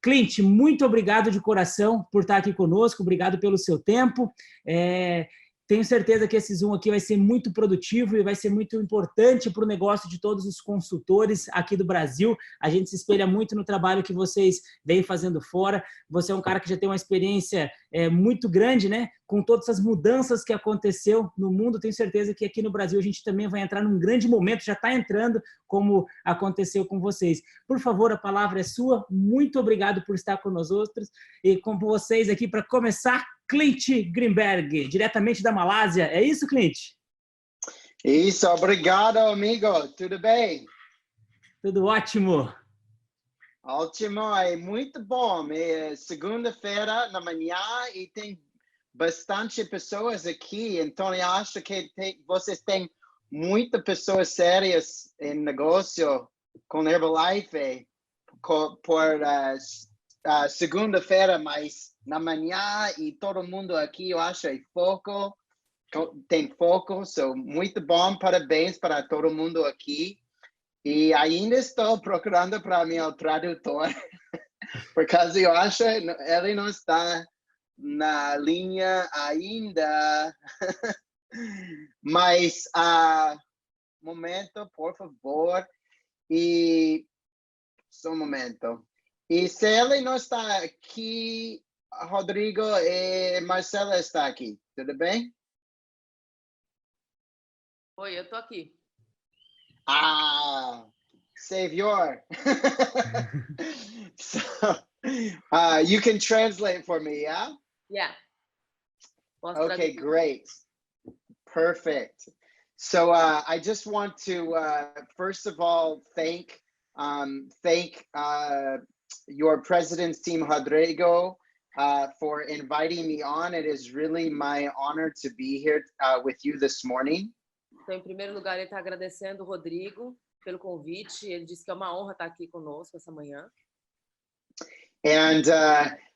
Clint, muito obrigado de coração por estar aqui conosco, obrigado pelo seu tempo. Tenho certeza que esse Zoom aqui vai ser muito produtivo e vai ser muito importante para o negócio de todos os consultores aqui do Brasil. A gente se espelha muito no trabalho que vocês vêm fazendo fora. Você é um cara que já tem uma experiência muito grande, né? Com todas as mudanças que aconteceu no mundo. Tenho certeza que aqui no Brasil a gente também vai entrar num grande momento, já está entrando, como aconteceu com vocês. Por favor, a palavra é sua. Muito obrigado por estar com nós outros e com vocês aqui para começar. Clint Grimberg, diretamente da Malásia. É isso, Clint? Isso, obrigado, amigo. Tudo bem? Tudo ótimo. Ótimo, é muito bom. É segunda-feira na manhã e tem bastante pessoas aqui, então eu acho que vocês têm muitas pessoas sérias em negócio com Herbalife por segunda-feira, mas na manhã e todo mundo aqui, eu acho, tem foco, muito bom, parabéns para todo mundo aqui. E ainda estou procurando para meu tradutor, por causa eu acho ele não está na linha ainda. Mas, momento, por favor, e só um momento. E se ele não está aqui, Rodrigo e Marcela está aqui, tudo bem? Oi, eu tô aqui. Savior. So, you can translate for me, yeah? Yeah. Okay, great. Perfect. So I just want to, first of all, thank your president's team, Rodrigo, for inviting me on. It is really my honor to be here with you this morning. Então, em primeiro lugar, ele está agradecendo o Rodrigo pelo convite. Ele disse que é uma honra estar aqui conosco essa manhã. And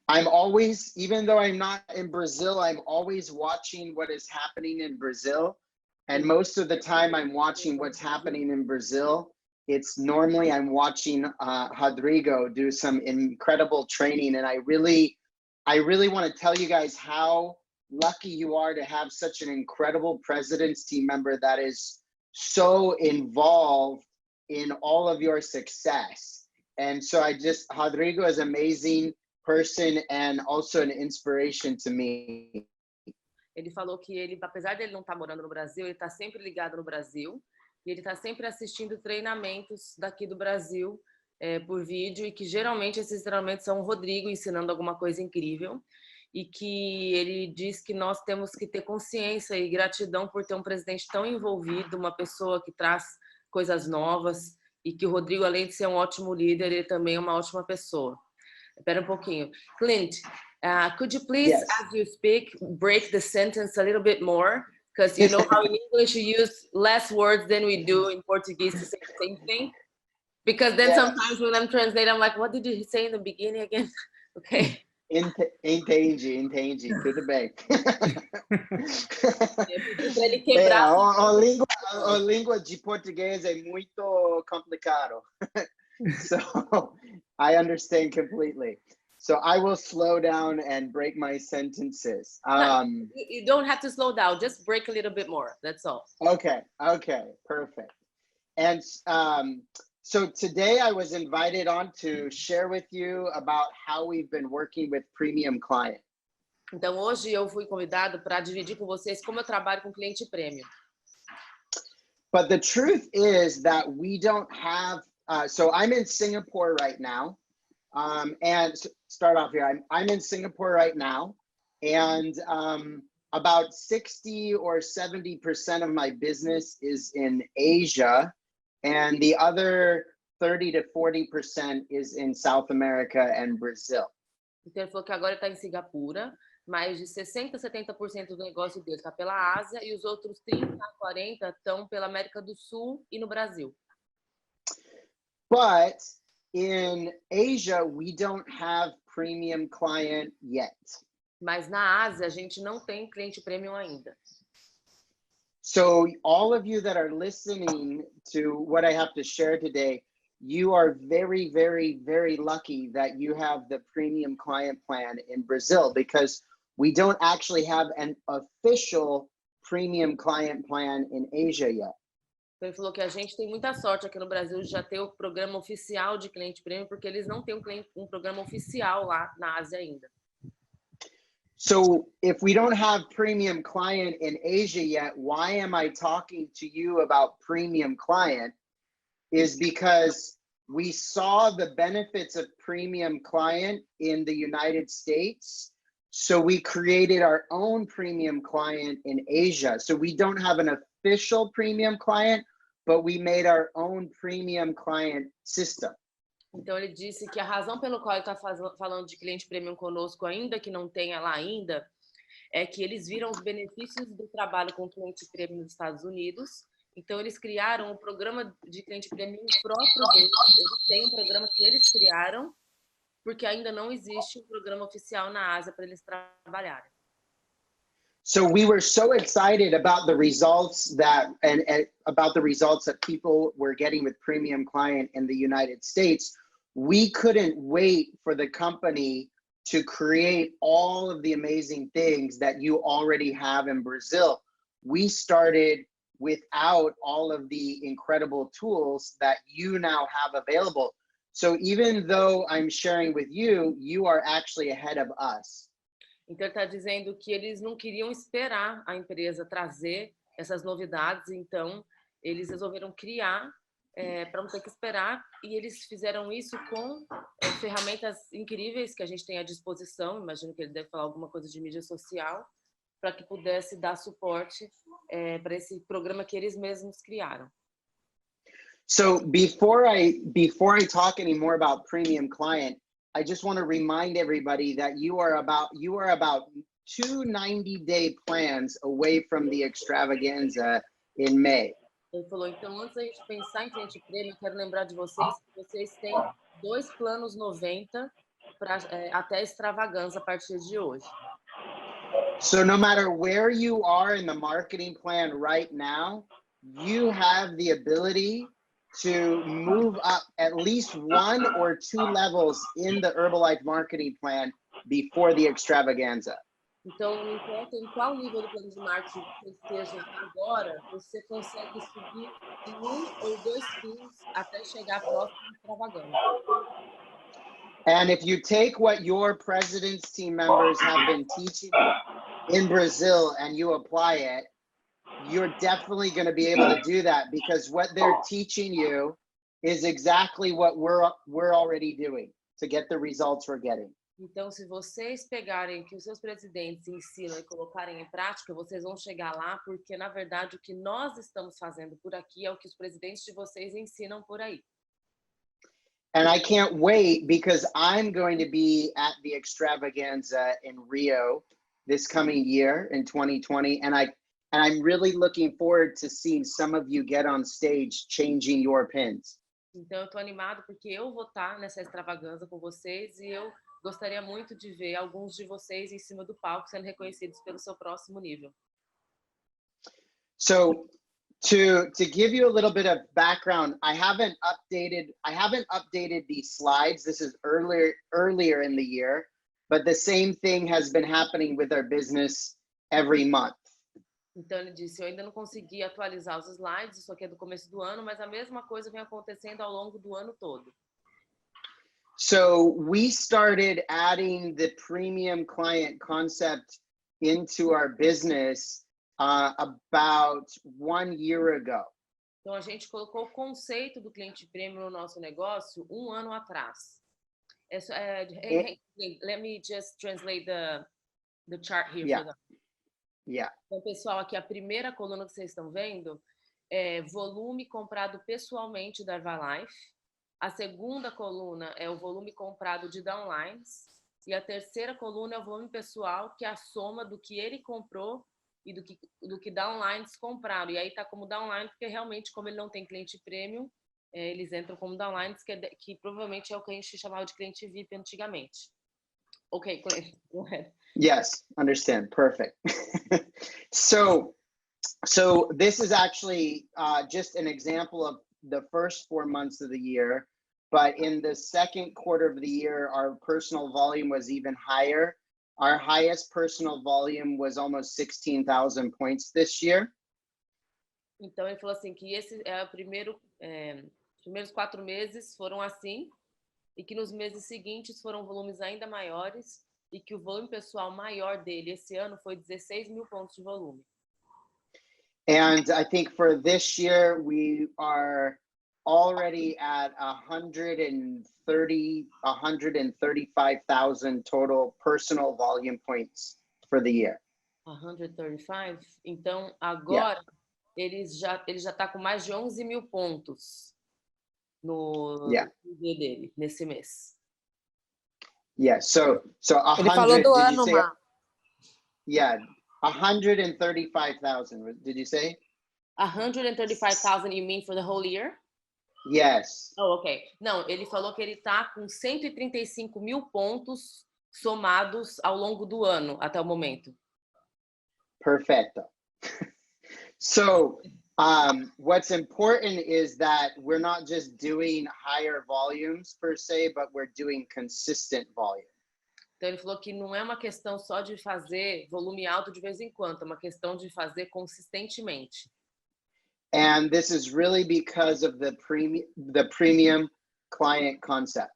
I'm always, even though I'm not in Brazil, I'm always watching what is happening in Brazil. And most of the time I'm watching what's happening in Brazil. It's normally I'm watching Rodrigo do some incredible training. And I really want to tell you guys how lucky you are to have such an incredible president's team member that is so involved in all of your success. And so Rodrigo is an amazing person and also an inspiration to me. Ele falou que ele, apesar de ele não estar morando no Brasil, ele está sempre ligado no Brasil e ele está sempre assistindo treinamentos daqui do Brasil por vídeo e que geralmente esses treinamentos são o Rodrigo ensinando alguma coisa incrível. E que ele diz que nós temos que ter consciência e gratidão por ter um presidente tão envolvido, uma pessoa que traz coisas novas e que o Rodrigo, além de ser um ótimo líder, ele também é uma ótima pessoa. Espera um pouquinho. Clint, could you please, yes, as you speak, break the sentence a little bit more? Because you know how in English you use less words than we do in Portuguese to say the same thing? Because then sometimes when I'm translating, I'm like, what did you say in the beginning again? Okay. Entendi, tudo bem. Ele quebrar. A língua de português é muito complicado. So I understand completely. So I will slow down and break my sentences. You don't have to slow down, just break a little bit more, that's all. Okay, perfect. And so today I was invited on to share with you about how we've been working with premium client. Então hoje eu fui convidado para dividir com vocês como eu trabalho com cliente premium. But the truth is that we don't have, so I'm in Singapore right now. And start off here, I'm in Singapore right now. And about 60 or 70% of my business is in Asia. And the other 30 to 40% is in South America and Brazil. Então ele falou que agora está em Singapura, mais de 60 a 70% do negócio dele está pela Ásia e os outros 30 a 40 estão pela América do Sul e no Brasil. But in Asia, we don't have premium client yet. Mas na Ásia a gente não tem cliente premium ainda. So all of you that are listening to what I have to share today, you are very, very, very lucky that you have the premium client plan in Brazil, because we don't actually have an official premium client plan in Asia yet. Então, ele falou que a gente tem muita sorte aqui no Brasil de já ter o programa oficial de cliente premium, porque eles não têm um programa oficial lá na Ásia ainda. So if we don't have premium client in Asia yet, why am I talking to you about premium client? Is because we saw the benefits of premium client in the United States. So we created our own premium client in Asia. So we don't have an official premium client, but we made our own premium client system. Então, ele disse que a razão pelo qual ele está falando de cliente premium conosco, ainda que não tenha lá ainda, é que eles viram os benefícios do trabalho com cliente premium nos Estados Unidos. Então, eles criaram um programa de cliente premium próprio deles. Eles têm um programa que eles criaram, porque ainda não existe um programa oficial na Ásia para eles trabalharem. So we were so excited about the results that about the results that people were getting with premium client in the United States. We couldn't wait for the company to create all of the amazing things that you already have in Brazil. We started without all of the incredible tools that you now have available. So even though I'm sharing with you, you are actually ahead of us. Então, ele está dizendo que eles não queriam esperar a empresa trazer essas novidades, então eles resolveram criar para não ter que esperar, e eles fizeram isso com ferramentas incríveis que a gente tem à disposição. Imagino que ele deve falar alguma coisa de mídia social, para que pudesse dar suporte para esse programa que eles mesmos criaram. So before I talk any more about premium client, I just want to remind everybody that you are about 2 90-day plans away from the extravaganza in May. Ele falou, então, antes da gente pensar em cliente premium, eu quero lembrar de vocês que vocês têm 2 planos 90 até a extravaganza a partir de hoje. So no matter where you are in the marketing plan right now, you have the ability to move up at least 1 or 2 levels in the Herbalife marketing plan before the extravaganza. Então, não importa em qual nível do plano de marketing você esteja agora, você consegue subir 1 ou 2 quilos até chegar próximo à extravagância. And if you take what your president's team members have been teaching in Brazil and you apply it, you're definitely going to be able to do that, because what they're teaching you is exactly what we're already doing to get the results we're getting. Então, se vocês pegarem o que os seus presidentes ensinam e colocarem em prática, vocês vão chegar lá, porque, na verdade, o que nós estamos fazendo por aqui é o que os presidentes de vocês ensinam por aí. And I can't wait, because I'm going to be at the extravaganza in Rio this coming year in 2020, and I'm really looking forward to seeing some of you get on stage changing your pins. Então, eu estou animado porque eu vou estar nessa extravaganza com vocês, e eu gostaria muito de ver alguns de vocês em cima do palco sendo reconhecidos pelo seu próximo nível. So to give you a little bit of background, I haven't updated these slides. This is earlier in the year, but the same thing has been happening with our business every month. Então, ele disse, eu ainda não consegui atualizar os slides, isso aqui é do começo do ano, mas a mesma coisa vem acontecendo ao longo do ano todo. So we started adding the premium client concept into our business about 1 year ago. Então, a gente colocou o conceito do cliente premium no nosso negócio 1 ano atrás. Let me just translate the chart here for them. Yeah. Então, pessoal, aqui a primeira coluna que vocês estão vendo é volume comprado pessoalmente da Herbalife. A segunda coluna é o volume comprado de downlines. E a terceira coluna é o volume pessoal, que é a soma do que ele comprou e do que downlines compraram. E aí tá como downline, porque realmente, como ele não tem cliente premium, eles entram como downlines, que provavelmente é o que a gente chamava de cliente VIP antigamente. Ok, Clint, go ahead. Yes, understand. Perfect. So this is actually just an example the first 4 months of the year, but in the second quarter of the year, our personal volume was even higher. Our highest personal volume was almost 16,000 points this year. Então ele falou assim que esse é o os primeiros 4 meses foram assim e que nos meses seguintes foram volumes ainda maiores e que o volume pessoal maior dele esse ano foi 16 mil pontos de volume. And I think for this year, we are already at 135,000 total personal volume points for the year. 135? Então, agora, ele já tá com mais de 11 mil pontos no ID dele, nesse mês. Yeah, so 100, Ele falou do ano, say, Má. Yeah, 135,000, did you say? 135,000, you mean for the whole year? Yes. Oh, ok. Não, ele falou que ele tá com 135 mil pontos somados ao longo do ano, até o momento. Perfecto. So, what's important is that we're not just doing higher volumes per se, but we're doing consistent volume. Então, ele falou que não é uma questão só de fazer volume alto de vez em quando, é uma questão de fazer consistentemente. And this is really because of the premium client concept.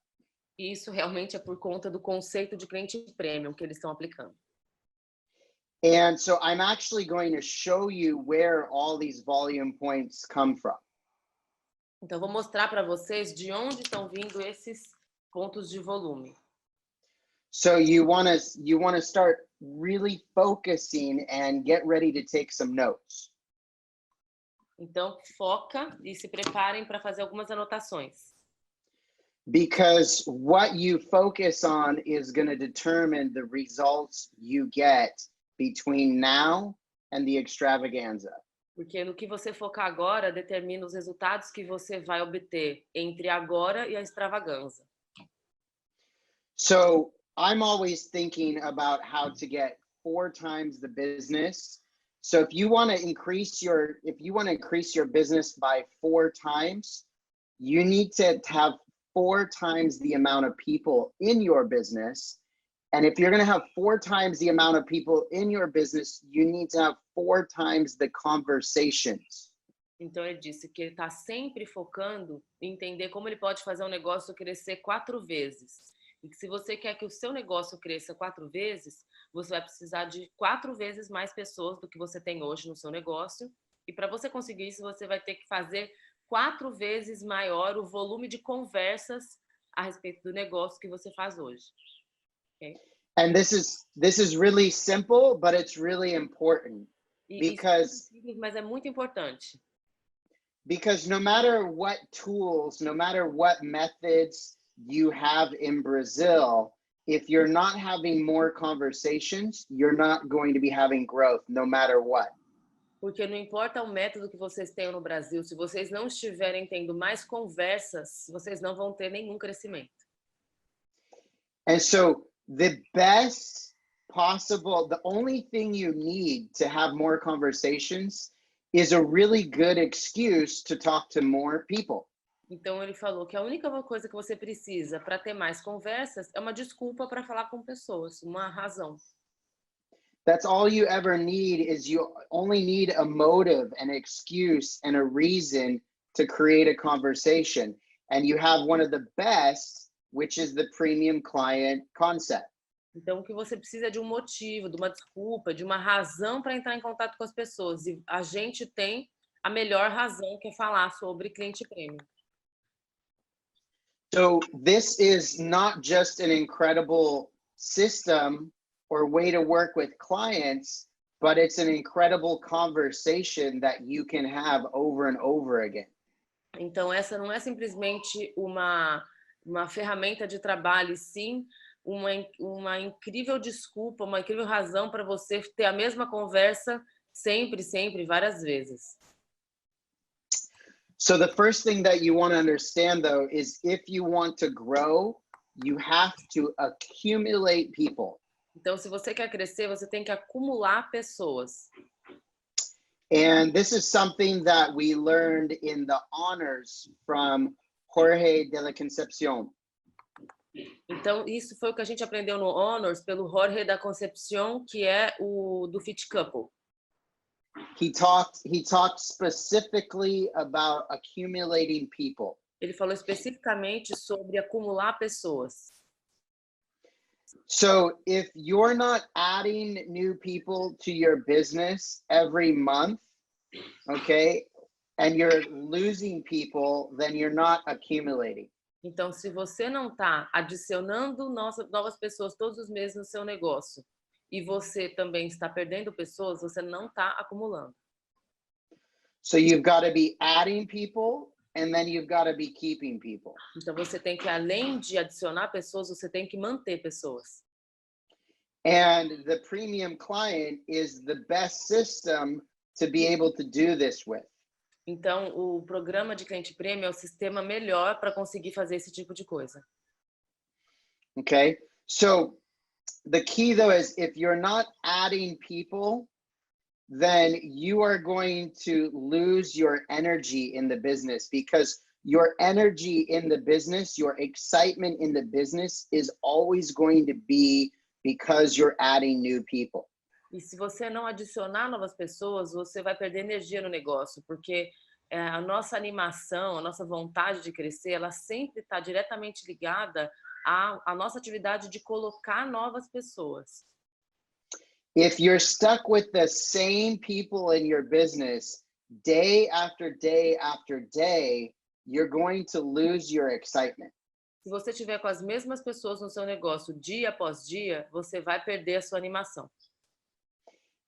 E isso realmente é por conta do conceito de cliente premium que eles estão aplicando. And so I'm actually going to show you where all these volume points come from. Então, vou mostrar para vocês de onde estão vindo esses pontos de volume. So you want to start really focusing and get ready to take some notes. Então, foca e se preparem para fazer algumas anotações. Because what you focus on is going to determine the results you get between now and the extravaganza. Porque no que você focar agora determina os resultados que você vai obter entre agora e a extravaganza. So I'm always thinking about how to get 4 times the business. So if you want to increase your business by 4 times, you need to have 4 times the amount of people in your business. And if you're going to have 4 times the amount of people in your business, you need to have 4 times the conversations. Então ele disse que ele está sempre focando em entender como ele pode fazer um negócio crescer 4 vezes. E que se você quer que o seu negócio cresça 4 vezes, você vai precisar de 4 vezes mais pessoas do que você tem hoje no seu negócio. E para você conseguir isso, você vai ter que fazer 4 vezes maior o volume de conversas a respeito do negócio que você faz hoje. Okay? And this is really simple, but it's really important. Mas é muito importante. Because no matter what tools, no matter what methods you have in Brazil, if you're not having more conversations, you're not going to be having growth, no matter what. Porque não importa o método que vocês tenham no Brasil, se vocês não estiverem tendo mais conversas, vocês não vão ter nenhum crescimento. And so the best possible, the only thing you need to have more conversations is a really good excuse to talk to more people. Então ele falou que a única coisa que você precisa para ter mais conversas é uma desculpa para falar com pessoas, uma razão. That's all you ever need, is you only need a motive, an excuse, and a reason to create a conversation. And you have one of the best, which is the premium client concept. Então o que você precisa é de um motivo, de uma desculpa, de uma razão para entrar em contato com as pessoas. E a gente tem a melhor razão, que é falar sobre cliente premium. So this is not just an incredible system or way to work with clients, but it's an incredible conversation that you can have over and over again. Então essa não é simplesmente uma ferramenta de trabalho, e sim uma incrível desculpa, uma incrível razão para você ter a mesma conversa sempre, várias vezes. So the first thing that you want to understand, though, is if you want to grow, you have to accumulate people. Então, se você quer crescer, você tem que acumular pessoas. And this is something that we learned in the honors from Jorge de la Concepción. Então, isso foi o que a gente aprendeu no Honors pelo Jorge da Concepción, que é o do Fit Couple. He talked specifically about accumulating people. Ele falou especificamente sobre acumular pessoas. So if you're not adding new people to your business every month, okay, and you're losing people, then you're not accumulating. Então, se você não está adicionando novas pessoas todos os meses no seu negócio e você também está perdendo pessoas, você não está acumulando. So you've got to be adding people, and then you've got to be keeping people. Então, você tem que, além de adicionar pessoas, você tem que manter pessoas. And the premium client is the best system to be able to do this with. Então, o programa de cliente prêmio é o sistema melhor para conseguir fazer esse tipo de coisa. Okay, so the key though is if you're not adding people, then you are going to lose your energy in the business, because your energy in the business, your excitement in the business is always going to be because you're adding new people. E se você não adicionar novas pessoas, você vai perder energia no negócio, porque a nossa animação, a nossa vontade de crescer, ela sempre está diretamente ligada à nossa atividade de colocar novas pessoas. If you're stuck with the same people in your business day after day after day, you're going to lose your excitement. Se você tiver com as mesmas pessoas no seu negócio dia após dia, você vai perder a sua animação.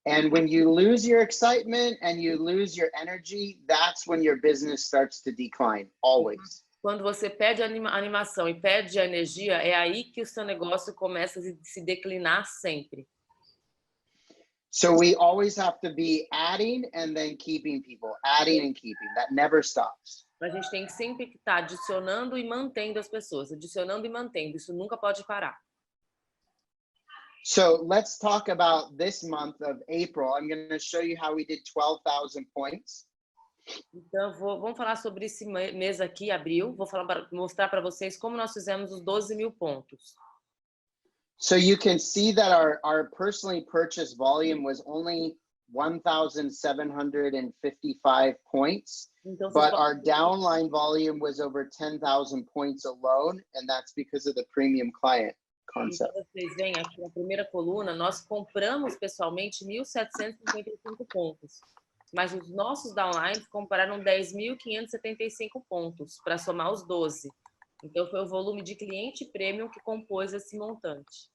And when you lose your excitement and you lose your energy, that's when your business starts to decline, always. Quando você perde a animação e perde a energia, é aí que o seu negócio começa a se declinar sempre. So we always have to be adding and then keeping people, adding and keeping. That never stops. A gente tem que sempre estar adicionando e mantendo as pessoas, adicionando e mantendo. Isso nunca pode parar. So let's talk about this month of April. I'm going to show you how we did 12,000 points. Então, vamos falar sobre esse mês aqui, abril. Vou mostrar para vocês como nós fizemos os 12.000 pontos. So you can see that our personally purchased volume was only 1,755 points, então, but our downline volume was over 10,000 points alone, and that's because of the premium client concept. Então, vocês veem aqui na primeira coluna, nós compramos pessoalmente 1.755 pontos, mas os nossos downlines compraram 10.575 pontos para somar os 12. Então, foi o volume de cliente premium que compôs esse montante.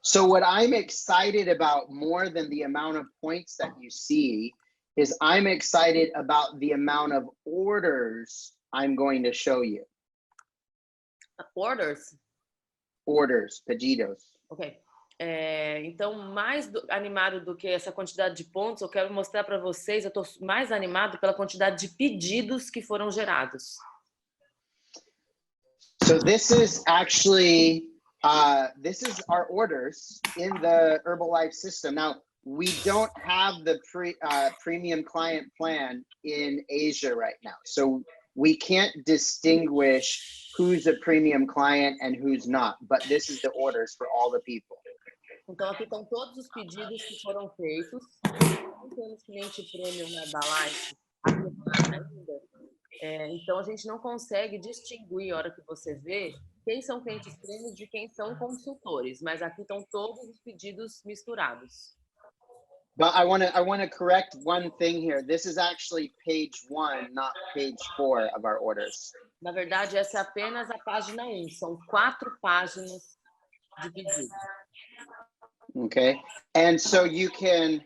So what I'm excited about more than the amount of points that you see is I'm excited about the amount of orders I'm going to show you. Orders? Orders, pedidos. Ok. Então, mais animado do que essa quantidade de pontos, eu quero mostrar para vocês, eu estou mais animado pela quantidade de pedidos que foram gerados. So this is actually, this is our orders in the Herbalife system. Now, we don't have the premium client plan in Asia right now. So we can't distinguish who's a premium client and who's not, but this is the orders for all the people. Então, aqui estão todos os pedidos que foram feitos. Não temos cliente premium na Herbalife ainda. Então, a gente não consegue distinguir, a hora que você vê, quem são clientes premium de quem são consultores. Mas aqui estão todos os pedidos misturados. But I want to correct one thing here. This is actually page 1, not page 4 of our orders. Na verdade, essa é apenas a página 1. São 4 páginas de pedido. Okay, and so you can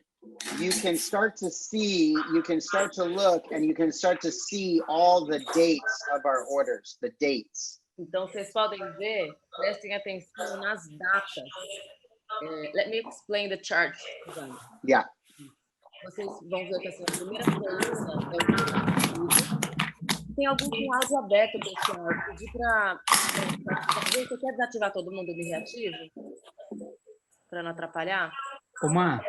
start to see, you can start to look, and you can start to see all the dates of our orders, the dates. Então, vocês podem ver, prestem atenção nas datas. Let me explain the chart. Yeah. Vocês vão ver que essa primeira coluna tem algum áudio aberto, pessoal. Eu pedi para... Você quer desativar todo mundo do reativo? Para não atrapalhar? Omar,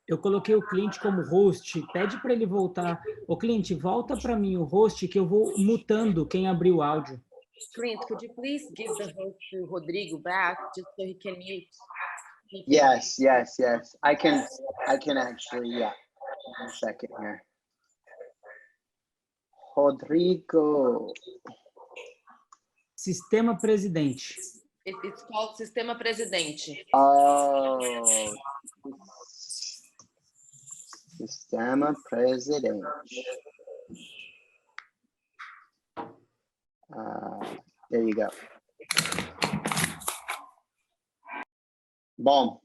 Eu coloquei o Clint como host. Pede para ele voltar. Ô, Clint, volta para mim o host que eu vou mutando quem abriu o áudio. Clint, could you please give the host to Rodrigo back just so he can mute? Yes. I can actually, yeah. 1 second here. Rodrigo. Sistema presidente. It's called Sistema Presidente. Oh, Sistema presidente. There you go. Bom.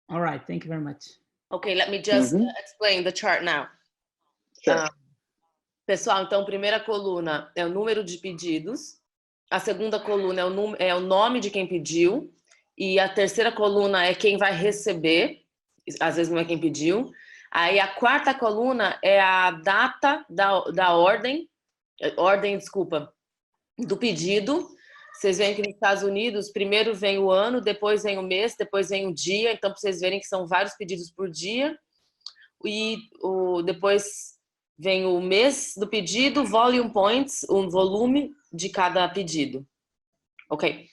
All right, thank you very much. Okay, let me just explain the chart now. Sure. Pessoal, então, primeira coluna é o número de pedidos, a segunda coluna é o nome de quem pediu, e a terceira coluna é quem vai receber, às vezes não é quem pediu. Aí a quarta coluna é a data da ordem, do pedido. Vocês veem que nos Estados Unidos, primeiro vem o ano, depois vem o mês, depois vem o dia, então para vocês verem que são vários pedidos por dia. E depois vem o mês do pedido, volume points, volume de cada pedido. Ok.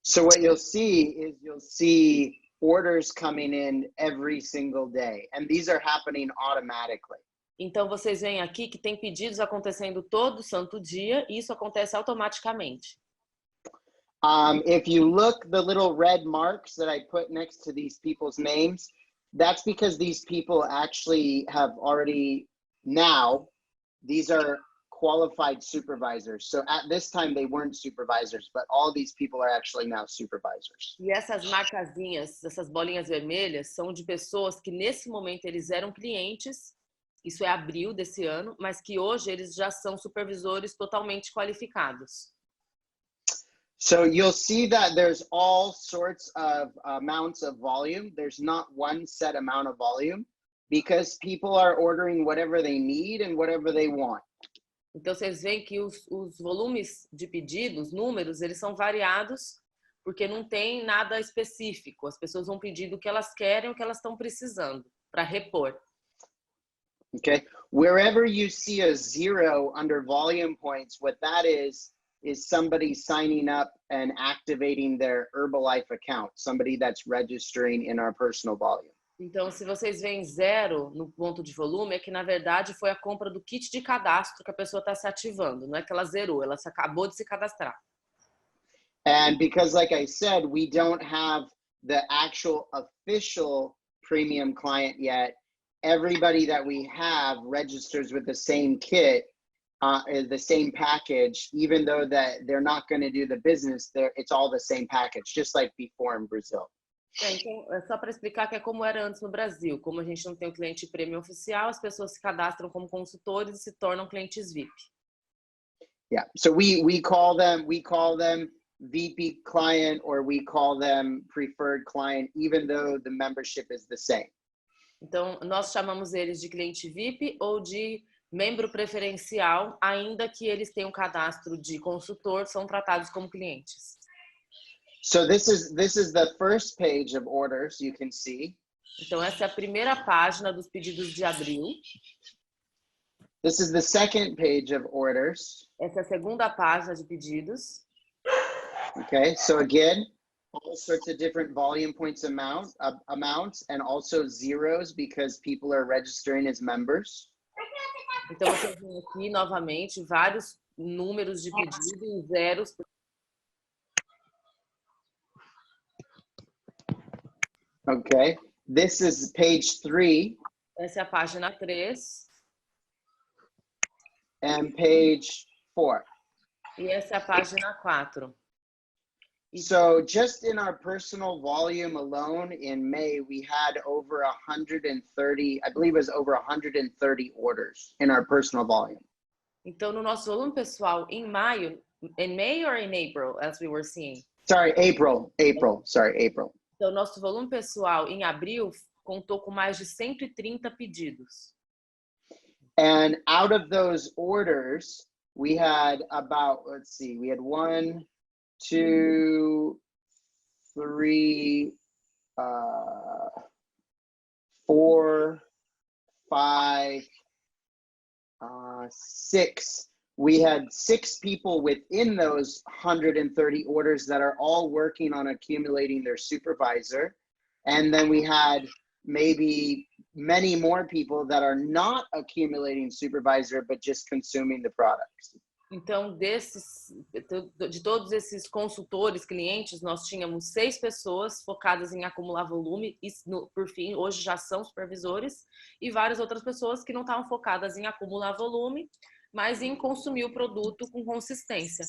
So what you'll see orders coming in every single day, and these are happening automatically. Então vocês veem aqui que tem pedidos acontecendo todo santo dia, e isso acontece automaticamente. If you look, the little red marks that I put next to these people's names, that's because these people actually have already now, these are qualified supervisors. So at this time they weren't supervisors, but all these people are actually now supervisors. E essas marcazinhas, essas bolinhas vermelhas, são de pessoas que nesse momento eles eram clientes, isso é abril desse ano, mas que hoje eles já são supervisores totalmente qualificados. So you'll see that there's all sorts of amounts of volume. There's not one set amount of volume because people are ordering whatever they need and whatever they want. Então vocês veem que os volumes de pedidos, números, eles são variados porque não tem nada específico. As pessoas vão pedir o que elas querem, o que elas estão precisando para repor. Okay. Wherever you see a 0 under volume points, what that is somebody signing up and activating their Herbalife account, somebody that's registering in our personal volume. Então, se vocês veem 0 no ponto de volume, é que na verdade foi a compra do kit de cadastro que a pessoa está se ativando, não é que ela zerou, ela acabou de se cadastrar. And because, like I said, we don't have the actual official premium client yet, everybody that we have registers with the same kit. The same package, even though that they're not going to do the business, it's all the same package, just like before in Brazil. Então, é só para explicar que é como era antes no Brasil. Como a gente não tem o cliente premium oficial, as pessoas se cadastram como consultores e se tornam clientes VIP. Yeah, so we call them VP client, or we call them preferred client, even though the membership is the same. Então, nós chamamos eles de cliente VIP ou de membro preferencial, ainda que eles tenham cadastro de consultor, são tratados como clientes. So this is the first page of orders, you can see. Então essa é a primeira página dos pedidos de abril. This is the second page of orders. Essa é a segunda página de pedidos. Okay, so again, all sorts of different volume points amounts, and also zeros because people are registering as members. Então, vocês veem aqui, novamente, vários números de pedido e zeros. Okay, this is page 3. Essa é a página 3. And page 4. E essa é a página 4. So just in our personal volume alone in May, we had over 130, I believe it was over 130 orders in our personal volume. Então, no nosso volume pessoal, em maio, in May or in April, as we were seeing? Sorry, April. Então, nosso volume pessoal em abril contou com mais de 130 pedidos. And out of those orders, we had about, let's see, we had 1, 2, 3, 4, 5, 6. We had 6 people within those 130 orders that are all working on accumulating their supervisor. And then we had maybe many more people that are not accumulating supervisor, but just consuming the products. Então, de todos esses consultores, clientes, nós tínhamos 6 pessoas focadas em acumular volume e, por fim, hoje já são supervisores, e várias outras pessoas que não estavam focadas em acumular volume, mas em consumir o produto com consistência.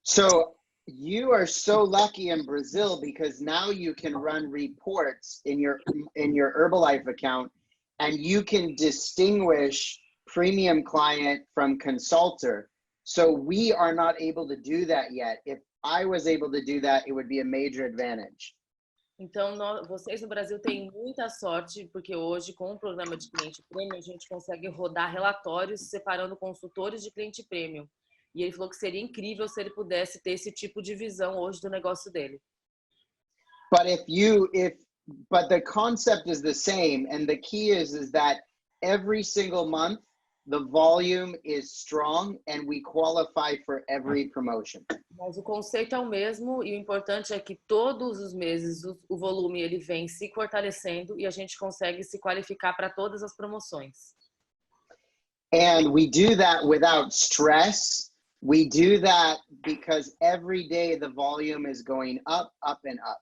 So you are so lucky in Brazil because now you can run reports in your Herbalife account and you can distinguish premium client from consultor. So we are not able to do that yet. If I was able to do that, it would be a major advantage. Então, vocês no Brasil têm muita sorte, porque hoje, com o programa de cliente premium, a gente consegue rodar relatórios separando consultores de cliente premium. E ele falou que seria incrível se ele pudesse ter esse tipo de visão hoje do negócio dele. But the concept is the same, and the key is that every single month the volume is strong and we qualify for every promotion. Mas o conceito é o mesmo e o importante é que todos os meses o volume ele vem se fortalecendo e a gente consegue se qualificar para todas as promoções. And we do that without stress. We do that because every day the volume is going up, up and up.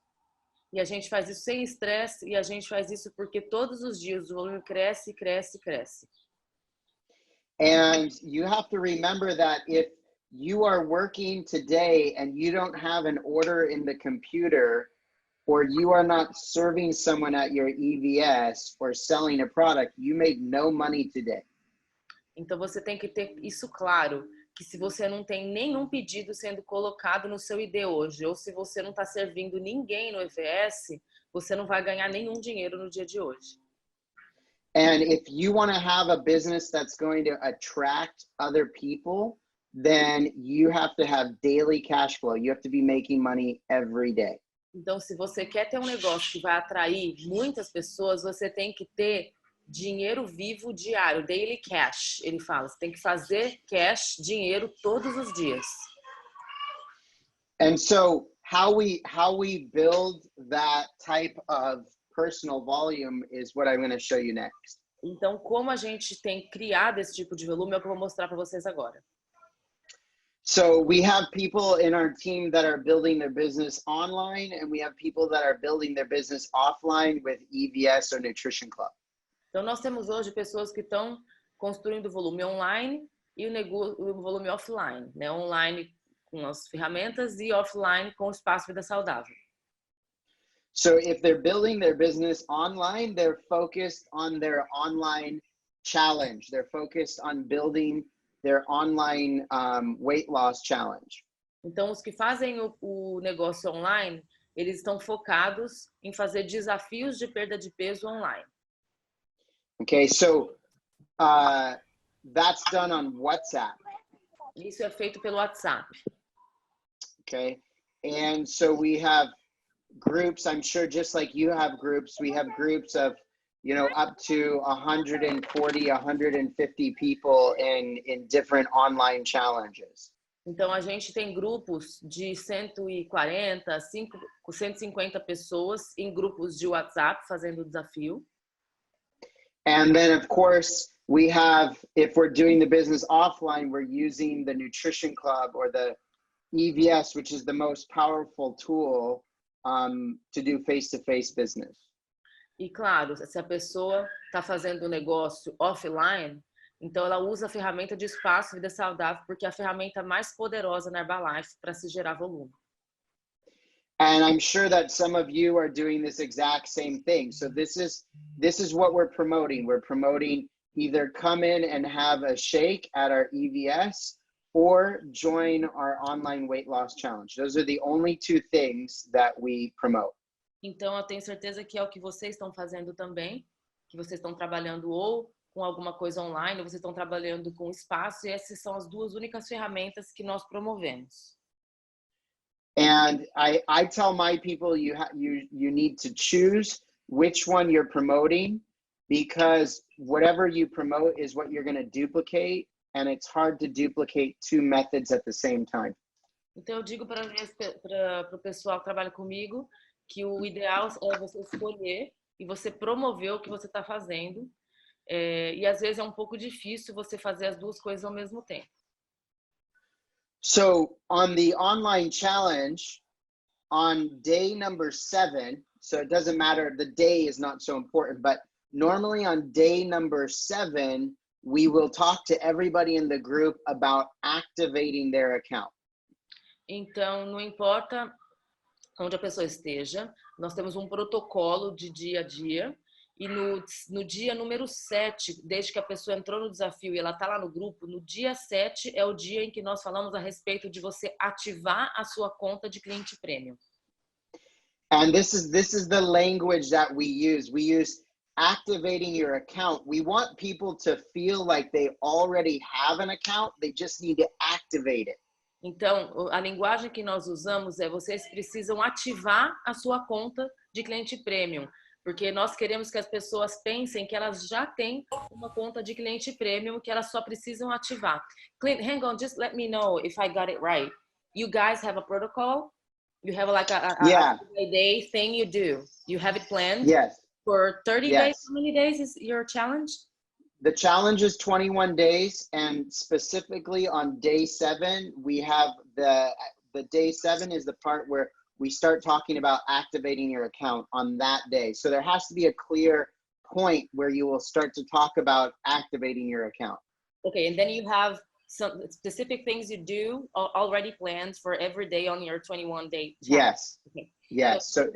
E a gente faz isso sem estresse e a gente faz isso porque todos os dias o volume cresce, cresce, cresce. And you have to remember that if you are working today and you don't have an order in the computer, or you are not serving someone at your EVS or selling a product, you made no money today. Então você tem que ter isso claro, que se você não tem nenhum pedido sendo colocado no seu ID hoje, ou se você não está servindo ninguém no EVS, você não vai ganhar nenhum dinheiro no dia de hoje. And if you want to have a business that's going to attract other people, then you have to have daily cash flow. You have to be making money every day. Então, se você quer ter um negócio que vai atrair muitas pessoas, você tem que ter dinheiro vivo diário, daily cash. Ele fala, você tem que fazer cash, dinheiro todos os dias. And so how we build that type of personal volume is what I'm going to show you next. Então, como a gente tem criado esse tipo de volume é o que eu vou mostrar para vocês agora. So we have people in our team that are building their business online, and we have people that are building their business offline with EVS or Nutrition Club. Então, nós temos hoje pessoas que estão construindo volume online e o volume offline, né? Online com as ferramentas e offline com o espaço Vida Saudável. So if they're building their business online, they're focused on their online challenge. They're focused on building their online weight loss challenge. Então, os que fazem o negócio online, eles estão focados em fazer desafios de perda de peso online. Okay, so that's done on WhatsApp. Isso é feito pelo WhatsApp. Okay, and so we have groups, I'm sure just like you have groups, we have groups of, you know, up to 140, 150 people in different online challenges. Então, a gente tem grupos de 140, 150 pessoas em grupos de WhatsApp fazendo o desafio. And then, of course, we have, if we're doing the business offline, we're using the Nutrition Club or the EVS, which is the most powerful tool to do face-to-face business. E claro, se a pessoa está fazendo o negócio offline, então ela usa a ferramenta de espaço Vida Saudável, porque é a ferramenta mais poderosa na Herbalife para se gerar volume. And I'm sure that some of you are doing this exact same thing. So this is what we're promoting. We're promoting either come in and have a shake at our EVS or join our online weight loss challenge. Those are the only two things that we promote. Então, eu tenho certeza que é o que vocês estão fazendo também, que vocês estão trabalhando ou com alguma coisa online, ou vocês estão trabalhando com espaço, e essas são as duas únicas ferramentas que nós promovemos. And I tell my people you need to choose which one you're promoting, because whatever you promote is what you're going to duplicate, and it's hard to duplicate two methods at the same time. Então eu digo para o pessoal que trabalha comigo que o ideal é você escolher e você promover o que você está fazendo. E às vezes é um pouco difícil você fazer as duas coisas ao mesmo tempo. So on the online challenge, on day number 7, so it doesn't matter, the day is not so important, but normally on day number 7, we will talk to everybody in the group about activating their account. Então, não importa onde a pessoa esteja, nós temos um protocolo de dia a dia, e no dia número 7, desde que a pessoa entrou no desafio e ela está lá no grupo, no dia 7 é o dia em que nós falamos a respeito de você ativar a sua conta de cliente premium. And this is the language that we use. We use activating your account. We want people to feel like they already have an account, they just need to activate it. Então, a linguagem que nós usamos é vocês precisam ativar a sua conta de cliente premium, porque nós queremos que as pessoas pensem que elas já têm uma conta de cliente premium, que elas só precisam ativar. Clint, hang on, just let me know if I got it right. You guys have a protocol? You have like a day thing you do? You have it planned? Yes. For 30 days? How many days is your challenge? The challenge is 21 days, and specifically on day 7, we have the day 7 is the part where we start talking about activating your account on that day. So there has to be a clear point where you will start to talk about activating your account. Okay, and then you have some specific things you do already planned for every day on your 21-day challenge. Yes. Okay. Yes. So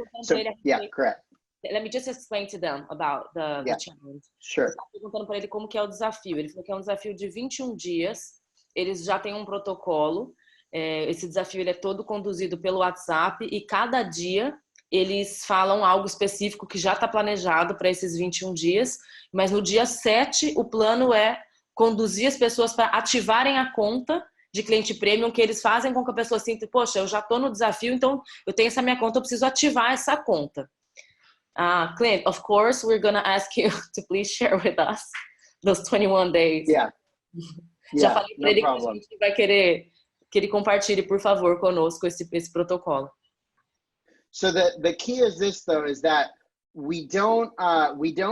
yeah, correct. Let me just explain to them about the challenge. Sure. Eu estava perguntando para ele como que é o desafio. Ele falou que é um desafio de 21 dias. Eles já têm um protocolo. Esse desafio ele é todo conduzido pelo WhatsApp e cada dia eles falam algo específico que já está planejado para esses 21 dias. Mas no dia 7, o plano é conduzir as pessoas para ativarem a conta de cliente premium, que eles fazem com que a pessoa sinta, poxa, eu já estou no desafio, então eu tenho essa minha conta, eu preciso ativar essa conta. Clint, of course, we're going to ask you to please share with us those 21 days. Yeah. Já falei para ele que a gente vai querer que ele compartilhe, por favor, conosco esse protocolo. So the key is this, though, is that we don't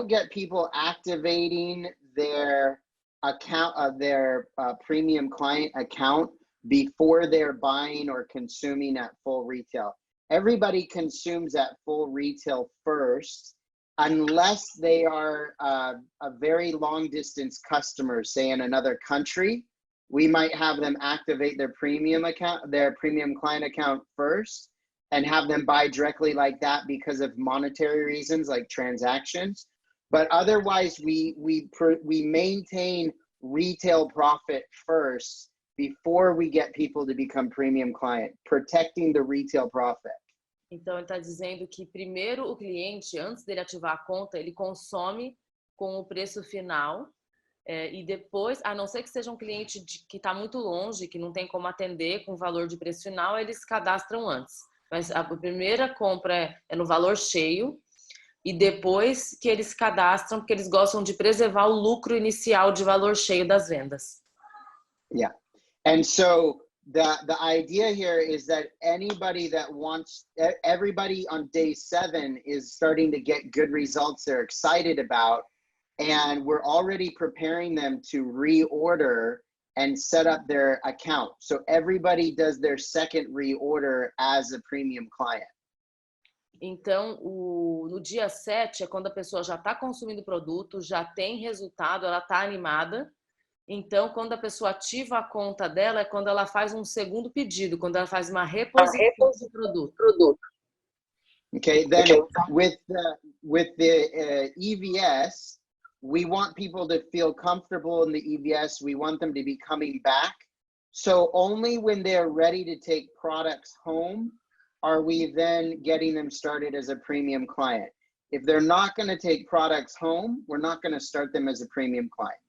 get people activating their account, their premium client account before they're buying or consuming at full retail. Everybody consumes at full retail first, unless they are a very long distance customer, say in another country. We might have them activate their premium account, their premium client account first, and have them buy directly like that because of monetary reasons like transactions. But otherwise, we maintain retail profit first before we get people to become premium client, protecting the retail profit. Então, ele está dizendo que primeiro o cliente, antes dele ativar a conta, ele consome com o preço final e depois, a não ser que seja um cliente que está muito longe, que não tem como atender com o valor de preço final, eles cadastram antes. Mas a primeira compra é no valor cheio e depois que eles cadastram, porque eles gostam de preservar o lucro inicial de valor cheio das vendas. Yeah. And so the idea here is that anybody that wants, everybody on day 7 is starting to get good results they're excited about, and we're already preparing them to reorder and set up their account. So everybody does their second reorder as a premium client. Então, no dia 7 é quando a pessoa já está consumindo o produto, já tem resultado, ela está animada. Então, quando a pessoa ativa a conta dela, é quando ela faz um segundo pedido, quando ela faz uma reposição do produto. Okay, then with the EVS, we want people to feel comfortable in the EVS. We want them to be coming back. So only when they're ready to take products home are we then getting them started as a premium client. If they're not going to take products home, we're not going to start them as a premium client.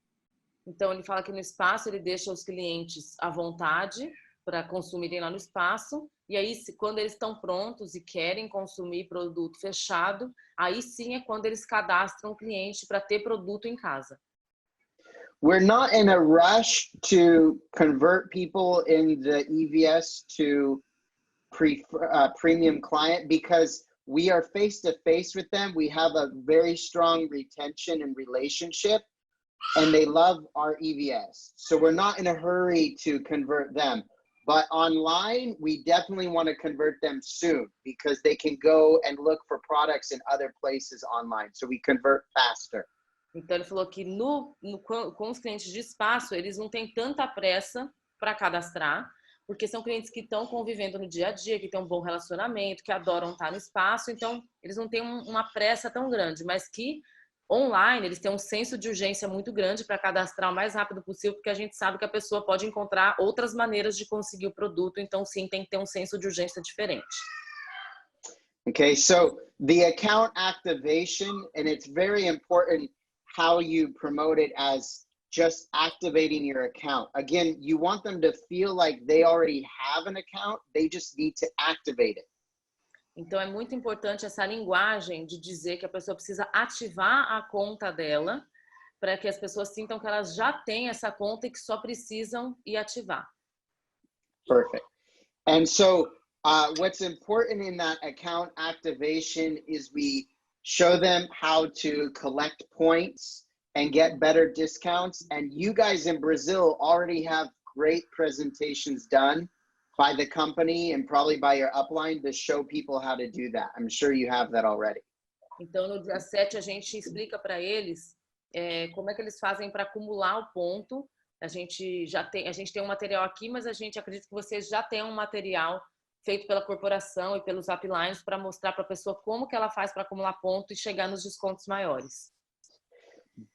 Então, ele fala que no espaço ele deixa os clientes à vontade para consumirem lá no espaço. E aí, quando eles estão prontos e querem consumir produto fechado, aí sim é quando eles cadastram o cliente para ter produto em casa. We're not in a rush to convert people in the EVS to premium client because we are face-to-face with them. We have a very strong retention and relationship, and they love our EVS. So we're not in a hurry to convert them. But online, we definitely want to convert them soon because they can go and look for products in other places online. So we convert faster. Então, ele falou que com os clientes de espaço, eles não têm tanta pressa para cadastrar, porque são clientes que estão convivendo no dia a dia, que têm um bom relacionamento, que adoram estar no espaço, então eles não têm uma pressa tão grande, mas que online eles têm um senso de urgência muito grande para cadastrar o mais rápido possível, porque a gente sabe que a pessoa pode encontrar outras maneiras de conseguir o produto, então sim, tem que ter um senso de urgência diferente. Okay, so the account activation, and it's very important how you promote it as just activating your account. Again, you want them to feel like they already have an account, they just need to activate it. Então é muito importante essa linguagem de dizer que a pessoa precisa ativar a conta dela para que as pessoas sintam que elas já têm essa conta e que só precisam ir ativar. Perfect. And so what's important in that account activation is we show them how to collect points and get better discounts. And you guys in Brazil already have great presentations done by the company and probably by your upline to show people how to do that. I'm sure you have that already. Então, no dia 7, a gente explica para eles como é que eles fazem para acumular o ponto. A gente tem um material aqui, mas a gente acredita que vocês já têm um material feito pela corporação e pelos uplines para mostrar para a pessoa como que ela faz para acumular ponto e chegar nos descontos maiores.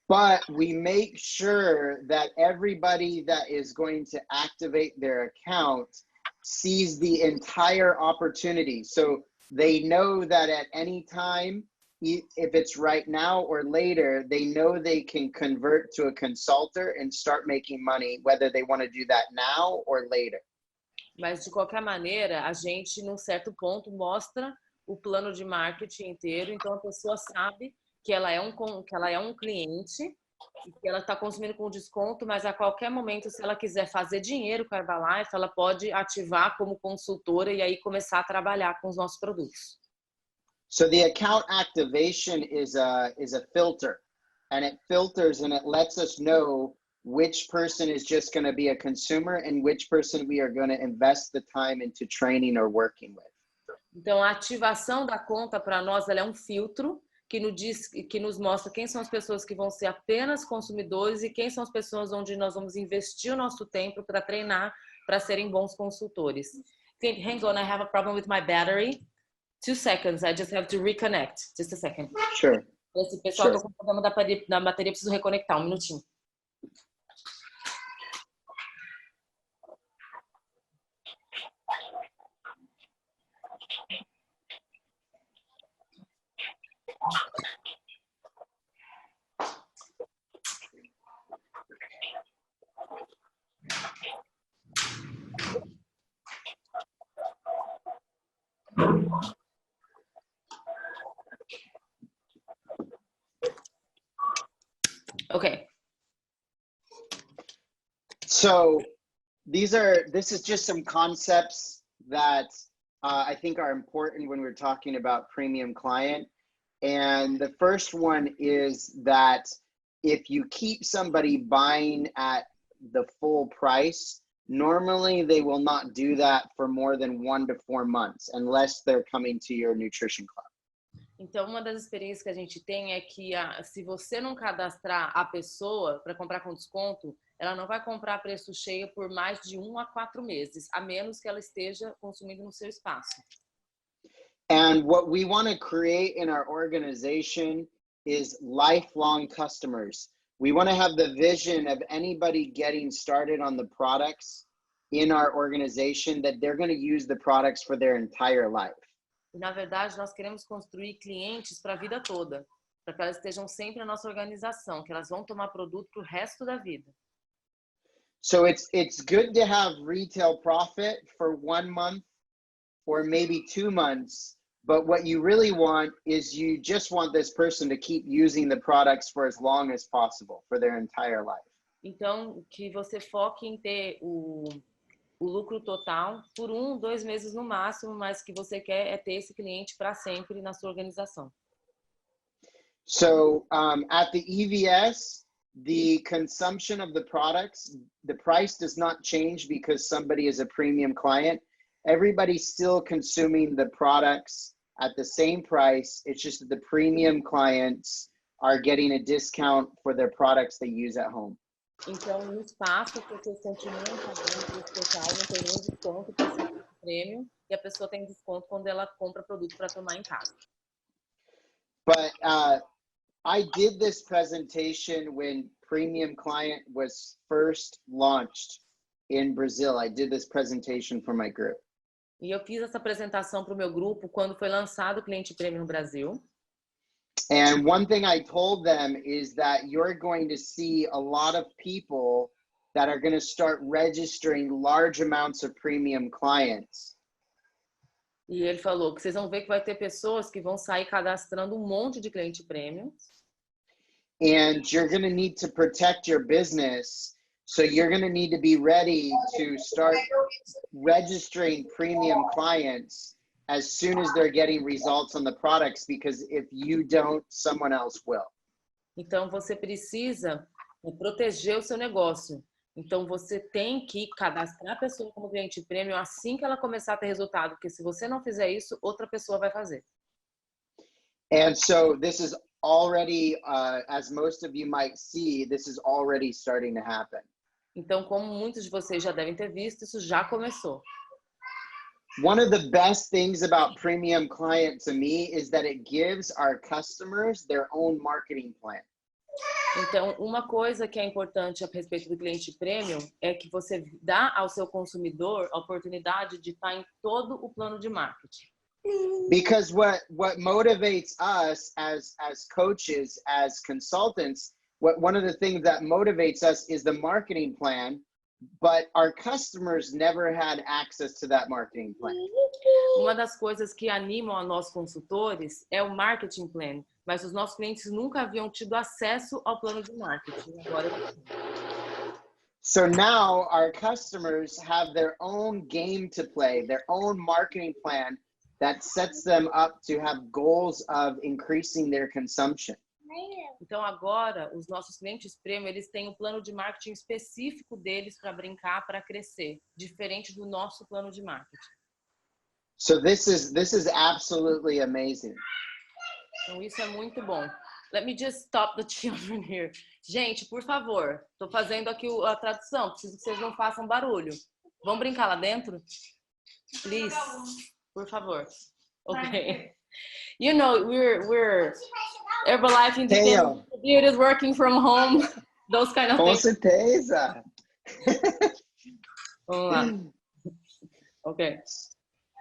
But we make sure that everybody that is going to activate their account sees the entire opportunity. So they know that at any time, if it's right now or later, they know they can convert to a consultant and start making money, whether they want to do that now or later. Mas, de qualquer maneira, a gente, num certo ponto, mostra o plano de marketing inteiro. Então, a pessoa sabe que ela é um cliente e que ela está consumindo com desconto, mas a qualquer momento, se ela quiser fazer dinheiro com a Herbalife, ela pode ativar como consultora e aí começar a trabalhar com os nossos produtos. So the account activation is a filter, and it filters and it lets us know which person is just going to be a consumer and which person we are going to invest the time into training or working with. Então, a ativação da conta para nós ela é um filtro que nos mostra quem são as pessoas que vão ser apenas consumidores e quem são as pessoas onde nós vamos investir o nosso tempo para treinar para serem bons consultores. Hang on, I have a problem with my battery. 2 seconds, I just have to reconnect. Just a second. Sure. Esse pessoal, tô com problema da bateria, preciso reconectar, um minutinho. Okay. So this is just some concepts that I think are important when we're talking about premium client. And the first one is that if you keep somebody buying at the full price, normally they will not do that for more than 1 to 4 months unless they're coming to your nutrition club. Então, uma das experiências que a gente tem é que se você não cadastrar a pessoa para comprar com desconto, ela não vai comprar a preço cheio por mais de 1 a 4 meses, a menos que ela esteja consumindo no seu espaço. And what we want to create in our organization is lifelong customers. We want to have the vision of anybody getting started on the products in our organization that they're going to use the products for their entire life. E, na verdade, nós queremos construir clientes para a vida toda, para que elas estejam sempre na nossa organização, que elas vão tomar produto para o resto da vida. So it's good to have retail profit for 1 month or maybe 2 months, but what you really want is you just want this person to keep using the products for as long as possible for their entire life. Então, que você foque em ter o lucro total por 1, 2 meses no máximo, mas que você quer é ter esse cliente para sempre na sua organização. So at the EVS, the consumption of the products, the price does not change because somebody is a premium client. Everybody's still consuming the products at the same price. It's just that the premium clients are getting a discount for their products they use at home. Então, no espaço, as pessoas continuam pagando o total, não tem nenhum desconto para esse prêmio, e a pessoa tem desconto quando ela compra produto para tomar em casa. But I did this presentation when Premium Client was first launched in Brazil. I did this presentation for my group. E eu fiz essa apresentação para o meu grupo quando foi lançado o Cliente Premium no Brasil. And one thing I told them is that you're going to see a lot of people that are going to start registering large amounts of premium clients. E ele falou que vocês vão ver que vai ter pessoas que vão sair cadastrando um monte de cliente premium. And you're going to need to protect your business. So you're going to need to be ready to start registering premium clients as soon as they're getting results on the products, because if you don't, someone else will. Então você precisa proteger o seu negócio. Então você tem que cadastrar a pessoa como cliente premium assim que ela começar a ter resultado, porque se você não fizer isso, outra pessoa vai fazer. And so this is already, as most of you might see, this is already starting to happen. Então, como muitos de vocês já devem ter visto, isso já começou. One of the best things about Premium Client to me is that it gives our customers their own marketing plan. Então, uma coisa que é importante a respeito do cliente premium é que você dá ao seu consumidor a oportunidade de estar em todo o plano de marketing. Because what motivates us as coaches, as consultants, one of the things that motivates us is the marketing plan, but our customers never had access to that marketing plan. Uma das coisas que animam a nós consultores é o marketing plan, mas os nossos clientes nunca haviam tido acesso ao plano de marketing. Agora, so now our customers have their own game to play, their own marketing plan that sets them up to have goals of increasing their consumption. Então agora os nossos clientes premium, eles têm um plano de marketing específico deles para brincar, para crescer, diferente do nosso plano de marketing. So this is absolutely amazing. Então isso é muito bom. Let me just stop the children here. Gente, por favor, estou fazendo aqui a tradução, preciso que vocês não façam barulho. Vamos brincar lá dentro? Please, por favor. Okay. You know, we're Herbalife independent is working from home, those kind of Com things. certeza. Vamos lá. Okay.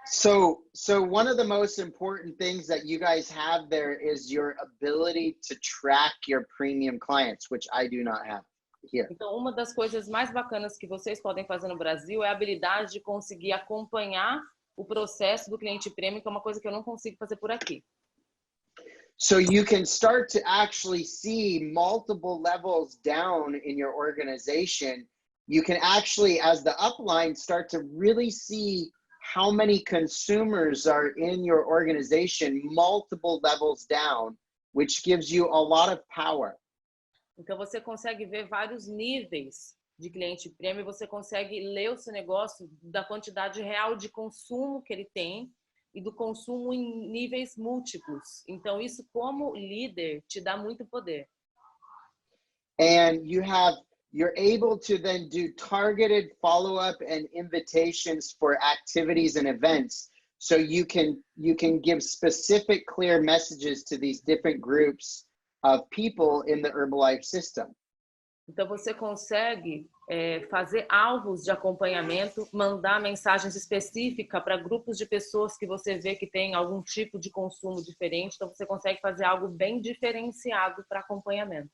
So one of the most important things that you guys have there is your ability to track your premium clients, which I do not have here. Então, uma das coisas mais bacanas que vocês podem fazer no Brasil é a habilidade de conseguir acompanhar o processo do cliente premium, que é uma coisa que eu não consigo fazer por aqui. So you can start to actually see multiple levels down in your organization. You can actually, as the upline, start to really see how many consumers are in your organization, multiple levels down, which gives you a lot of power. Então você consegue ver vários níveis de cliente premium, você consegue ler o seu negócio da quantidade real de consumo que ele tem e do consumo em níveis múltiplos. Então isso, como líder, te dá muito poder. And you're able to then do targeted follow-up and invitations for activities and events. So you can give specific, clear messages to these different groups of people in the Herbalife system. Então você consegue fazer alvos de acompanhamento, mandar mensagens específicas para grupos de pessoas que você vê que tem algum tipo de consumo diferente. Então você consegue fazer algo bem diferenciado para acompanhamento.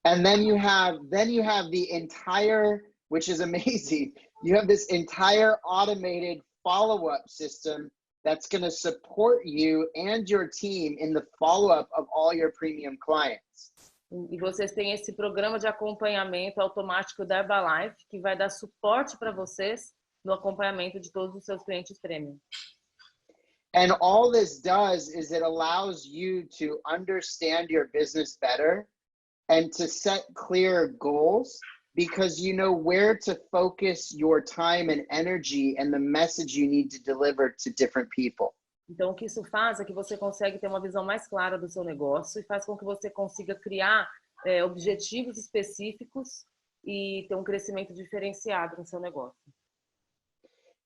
And then you have the entire, which is amazing. You have this entire automated follow-up system that's going to support you and your team in the follow-up of all your premium clients. E vocês têm esse programa de acompanhamento automático da Herbalife que vai dar suporte para vocês no acompanhamento de todos os seus clientes premium. And all this does is it allows you to understand your business better and to set clear goals because you know where to focus your time and energy and the message you need to deliver to different people. Então, o que isso faz é que você consegue ter uma visão mais clara do seu negócio e faz com que você consiga criar objetivos específicos e ter um crescimento diferenciado no seu negócio.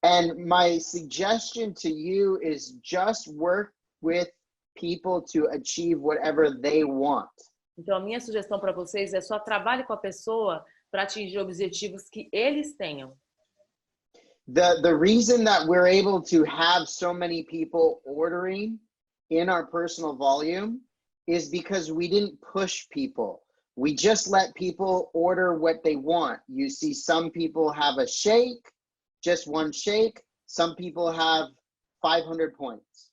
And my suggestion to you is just work with people to achieve whatever they want. Então, a minha sugestão para vocês é só trabalhe com a pessoa para atingir objetivos que eles tenham. The reason that we're able to have so many people ordering in our personal volume is because we didn't push people. We just let people order what they want. You see, some people have a shake, just one shake. Some people have 500 points.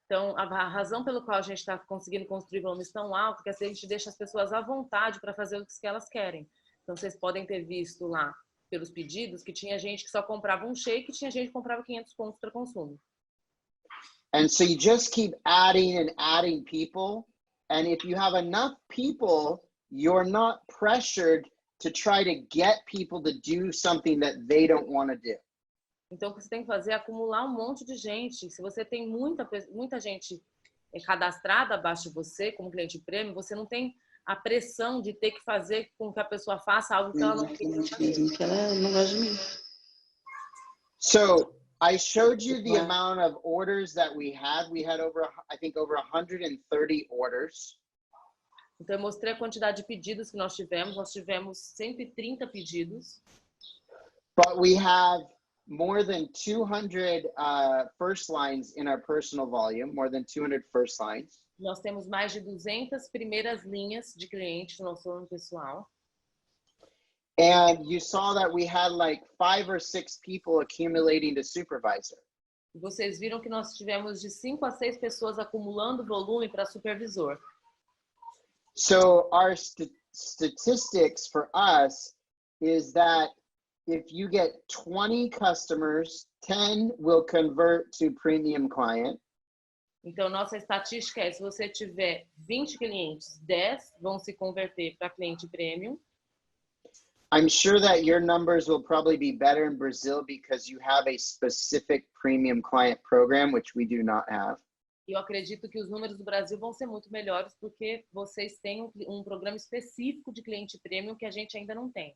Então, a razão pelo qual a gente está conseguindo construir volumes tão altos é que a gente deixa as pessoas à vontade para fazer o que elas querem. Então, vocês podem ter visto lá pelos pedidos que tinha gente que só comprava um shake e tinha gente que comprava 500 pontos para consumo. And so you just keep adding and adding people. And if you have enough people, you're not pressured to try to get people to do something that they don't want to do. Então, o que você tem que fazer é acumular um monte de gente. Se você tem muita gente cadastrada abaixo de você, como cliente premium, você não tem a pressão de ter que fazer com que a pessoa faça algo que ela não quer fazer. Que ela não gosta de mim. So I showed you the amount of orders that we had. We had over 130 orders. Então, eu mostrei a quantidade de pedidos que nós tivemos. Nós tivemos 130 pedidos. But we have more than 200 first lines in our personal volume, more than 200 first lines. Nós temos mais de 200 primeiras linhas de clientes no nosso volume pessoal. And you saw that we had like 5 or 6 people accumulating to supervisor. E vocês viram que nós tivemos de 5 a 6 pessoas acumulando volume para supervisor. So our statistics for us is that if you get 20 customers, 10 will convert to premium client. Então, nossa estatística é, se você tiver 20 clientes, 10 vão se converter para cliente premium. I'm sure that your numbers will probably be better in Brazil because you have a specific premium client program, which we do not have. Eu acredito que os números do Brasil vão ser muito melhores porque vocês têm um programa específico de cliente premium que a gente ainda não tem.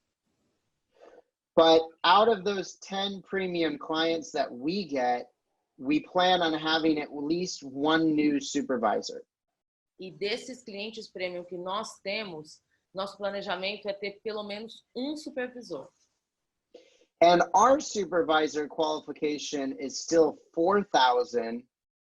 But out of those 10 premium clients that we get, we plan on having at least one new supervisor. E desses clientes premium que nós temos, nosso planejamento é ter pelo menos um supervisor. And our supervisor qualification is still 4,000,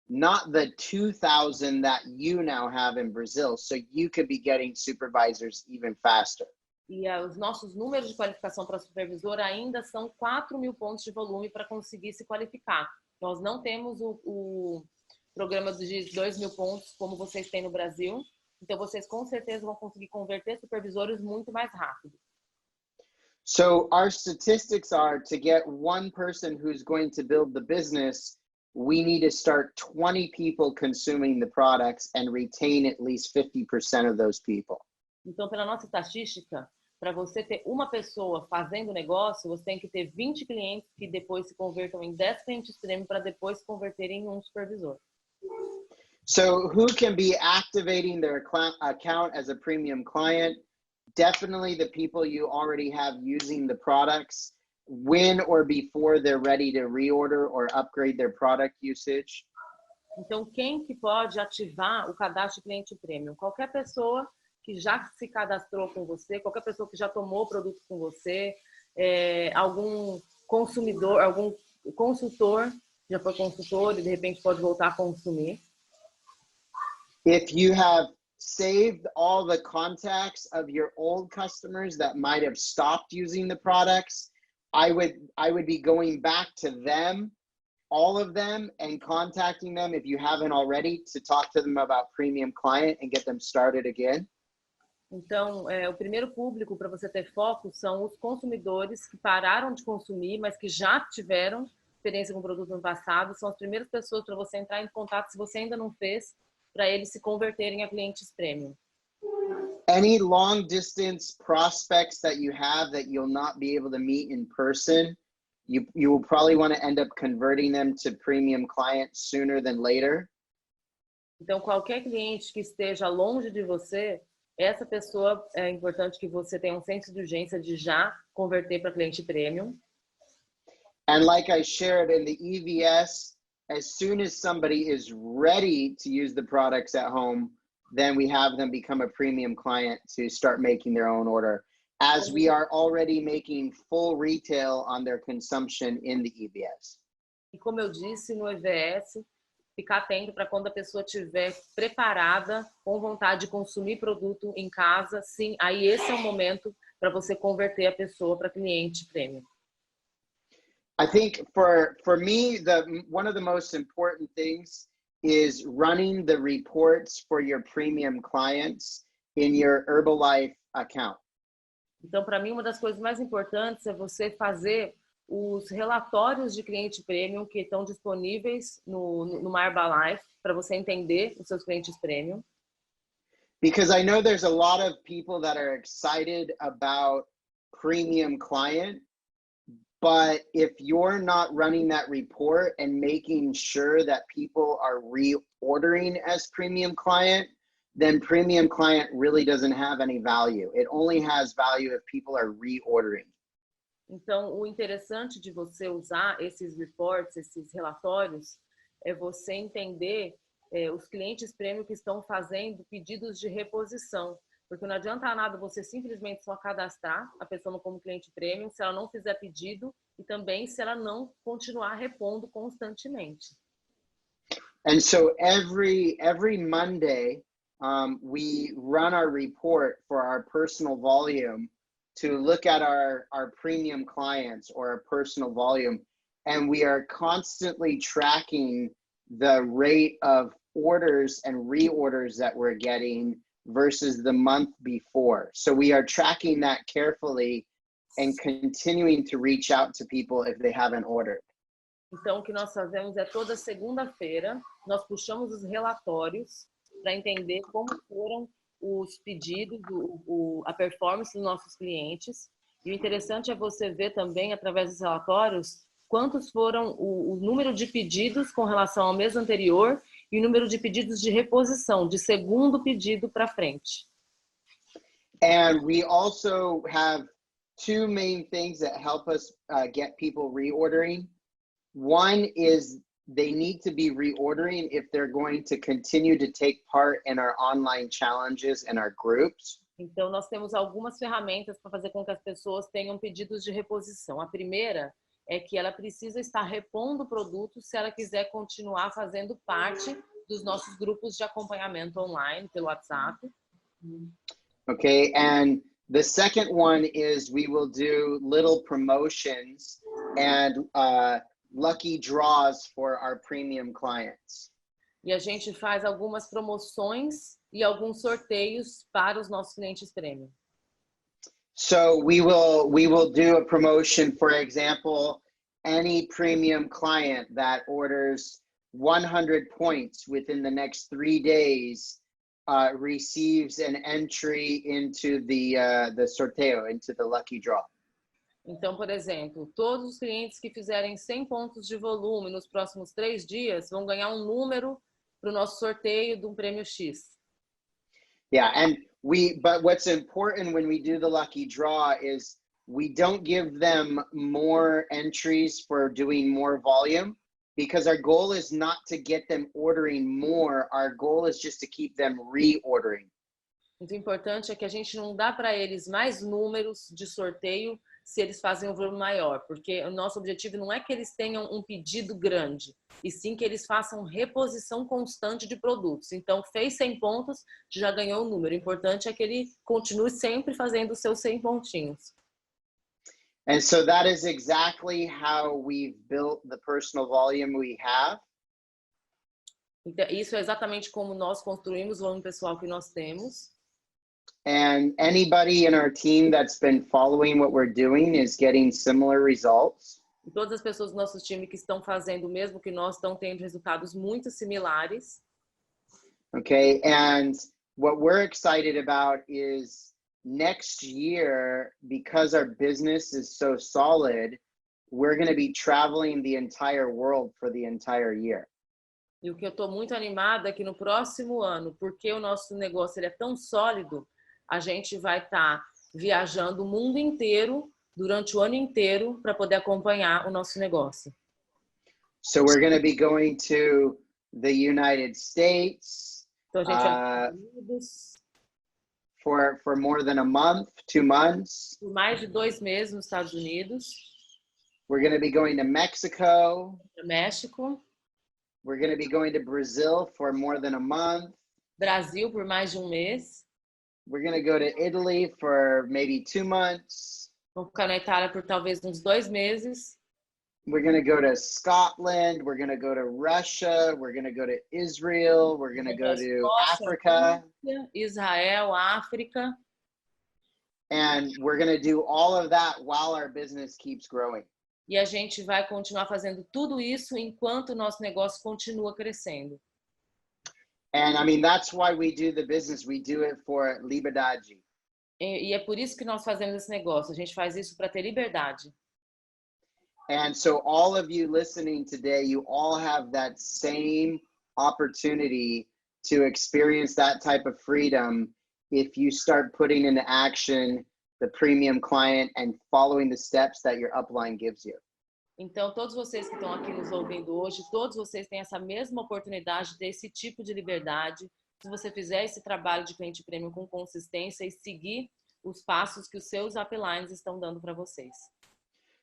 not the 2,000 that you now have in Brazil. So you could be getting supervisors even faster. E os nossos números de qualificação para supervisor ainda são 4.000 pontos de volume para conseguir se qualificar. Nós não temos o programa de 2.000 pontos como vocês têm no Brasil. Então, vocês com certeza vão conseguir converter supervisores muito mais rápido. So our statistics are to get one person who's going to build the business, we need to start 20 people consuming the products and retain at least 50% of those people. Então, pela nossa estatística, para você ter uma pessoa fazendo negócio, você tem que ter 20 clientes que depois se convertam em 10 clientes premium para depois se converterem em um supervisor. So who can be activating their account as a premium client? Definitely the people you already have using the products when or before they're ready to reorder or upgrade their product usage. Então, quem que pode ativar o cadastro de cliente premium? Qualquer pessoa que já se cadastrou com você, qualquer pessoa que já tomou o produto com você, algum consumidor, algum consultor, já foi consultor e de repente pode voltar a consumir. If you have saved all the contacts of your old customers that might have stopped using the products, I would be going back to them, all of them, and contacting them if you haven't already to talk to them about Premium Client and get them started again. Então, o primeiro público para você ter foco são os consumidores que pararam de consumir, mas que já tiveram experiência com o produto no passado. São as primeiras pessoas para você entrar em contato, se você ainda não fez, para eles se converterem a clientes premium. Any long distance prospects that you have that you'll not be able to meet in person, you will probably want to end up converting them to Premium Client sooner than later. Então, qualquer cliente que esteja longe de você, essa pessoa é importante que você tenha um senso de urgência de já converter para cliente premium. And like I shared in the EVS, as soon as somebody is ready to use the products at home, then we have them become a premium client to start making their own order, as we are already making full retail on their consumption in the EVS. E como eu disse no EVS, ficar atento para quando a pessoa estiver preparada, com vontade de consumir produto em casa, sim, aí esse é o momento para você converter a pessoa para cliente premium. I think for me, one of the most important things is running the reports for your premium clients in your Herbalife account. Então, para mim, uma das coisas mais importantes é você fazer os relatórios de cliente premium que estão disponíveis no Herbalife para você entender os seus clientes premium. Because I know there's a lot of people that are excited about premium client, but if you're not running that report and making sure that people are reordering as premium client, then premium client really doesn't have any value. It only has value if people are reordering. Então, o interessante de você usar esses reports, esses relatórios, é você entender os clientes premium que estão fazendo pedidos de reposição. Porque não adianta nada você simplesmente só cadastrar a pessoa como cliente premium se ela não fizer pedido e também se ela não continuar repondo constantemente. And so every Monday, we run our report for our personal volume to look at our premium clients or our personal volume. And we are constantly tracking the rate of orders and reorders that we're getting versus the month before. So we are tracking that carefully and continuing to reach out to people if they haven't ordered. Então, o que nós fazemos é toda segunda-feira, nós puxamos os relatórios para entender como foram os pedidos, a performance dos nossos clientes. E o interessante é você ver também, através dos relatórios, quantos foram o número de pedidos com relação ao mês anterior e o número de pedidos de reposição, de segundo pedido para frente. And we also have two main things that help us get people reordering. One is they need to be reordering if they're going to continue to take part in our online challenges and our groups. Então, nós temos algumas ferramentas para fazer com que as pessoas tenham pedidos de reposição. A primeira é que ela precisa estar repondo o produto se ela quiser continuar fazendo parte dos nossos grupos de acompanhamento online pelo WhatsApp. Okay, and the second one is we will do little promotions and lucky draws for our premium clients. E a gente faz algumas promoções e alguns sorteios para os nossos clientes premium. So we will do a promotion, for example, any premium client that orders 100 points within the next 3 days receives an entry into the sorteio, into the lucky draw. Então, por exemplo, todos os clientes que fizerem 100 pontos de volume nos próximos 3 dias vão ganhar um número para o nosso sorteio de um prêmio X. Yeah, and but what's important when we do the lucky draw is we don't give them more entries for doing more volume, because our goal is not to get them ordering more. Our goal is just to keep them reordering. Muito importante é que a gente não dá para eles mais números de sorteio se eles fazem um volume maior, porque o nosso objetivo não é que eles tenham um pedido grande, e sim que eles façam reposição constante de produtos. Então, fez 100 pontos, já ganhou o número. O importante é que ele continue sempre fazendo os seus 100 pontinhos. And so that is exactly how we've built the personal volume we have. Então, isso é exatamente como nós construímos o volume pessoal que nós temos. And anybody in our team that's been following what we're doing is getting similar results. E todas as pessoas do nosso time que estão fazendo o mesmo que nós estão tendo resultados muito similares. Okay, and what we're excited about is next year, because our business is so solid, we're going to be traveling the entire world for the entire year. E o que eu estou muito animada é que no próximo ano, porque o nosso negócio ele é tão sólido, a gente vai estar viajando o mundo inteiro durante o ano inteiro para poder acompanhar o nosso negócio. So we're going to be going to the United States Então a gente vai para os Estados Unidos for more than a month, 2 months. por mais de 2 meses nos Estados Unidos, We're going to be going to Mexico. para México, We're going to be going to Brazil for more than a month. Brasil por mais de 1 mês, We're going to go to Italy for maybe 2 months. vamos ficar na Itália por talvez uns 2 meses. We're going to go to Scotland. We're going to go to Russia. We're going to go to Israel. We're going to go to Africa. Israel, África. And we're going to do all of that while our business keeps growing. E a gente vai continuar fazendo tudo isso enquanto o nosso negócio continua crescendo. And I mean, that's why we do the business. We do it for liberdade. E é por isso que nós fazemos esse negócio. A gente faz isso para ter liberdade. And so all of you listening today, you all have that same opportunity to experience that type of freedom if you start putting into action the premium client and following the steps that your upline gives you. Então, todos vocês que estão aqui nos ouvindo hoje, todos vocês têm essa mesma oportunidade desse tipo de liberdade. Se você fizer esse trabalho de cliente premium com consistência e seguir os passos que os seus uplines estão dando para vocês.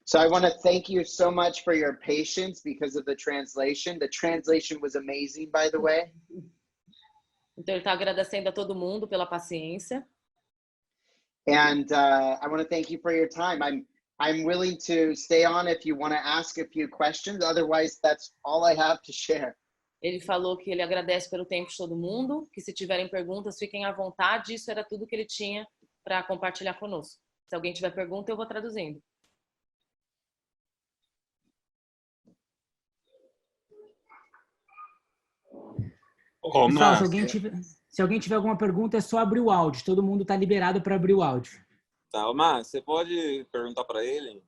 So I want to thank you so much for your patience because of the translation. The translation was amazing, by the way. Então, ele está agradecendo a todo mundo pela paciência. And I want to thank you for your time. I'm willing to stay on if you want to ask a few questions. Otherwise, that's all I have to share. Ele falou que ele agradece pelo tempo de todo mundo, que se tiverem perguntas, fiquem à vontade. Isso era tudo que ele tinha para compartilhar conosco. Se alguém tiver pergunta, eu vou traduzindo. Pessoal, se alguém tiver alguma pergunta, é só abrir o áudio. Todo mundo está liberado para abrir o áudio. Tá, Omar, você pode perguntar para ele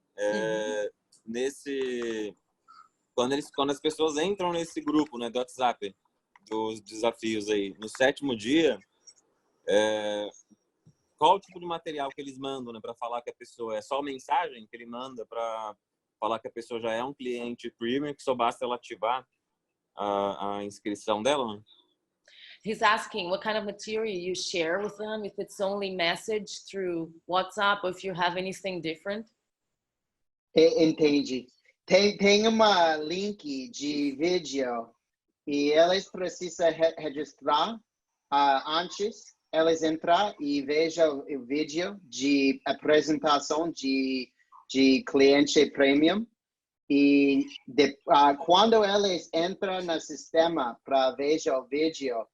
quando as pessoas entram nesse grupo, né, do WhatsApp, dos desafios aí, no 7º dia, qual o tipo de material que eles mandam, né, para falar que a pessoa é só mensagem que ele manda para falar que a pessoa já é um cliente premium, que só basta ela ativar a inscrição dela? Né? He's asking what kind of material you share with them, if it's only message through WhatsApp or if you have anything different. Entendi. Tem uma link de vídeo e eles precisam registrar antes. Eles entram e vejam o vídeo de apresentação de cliente premium. E quando eles entram no sistema para ver o vídeo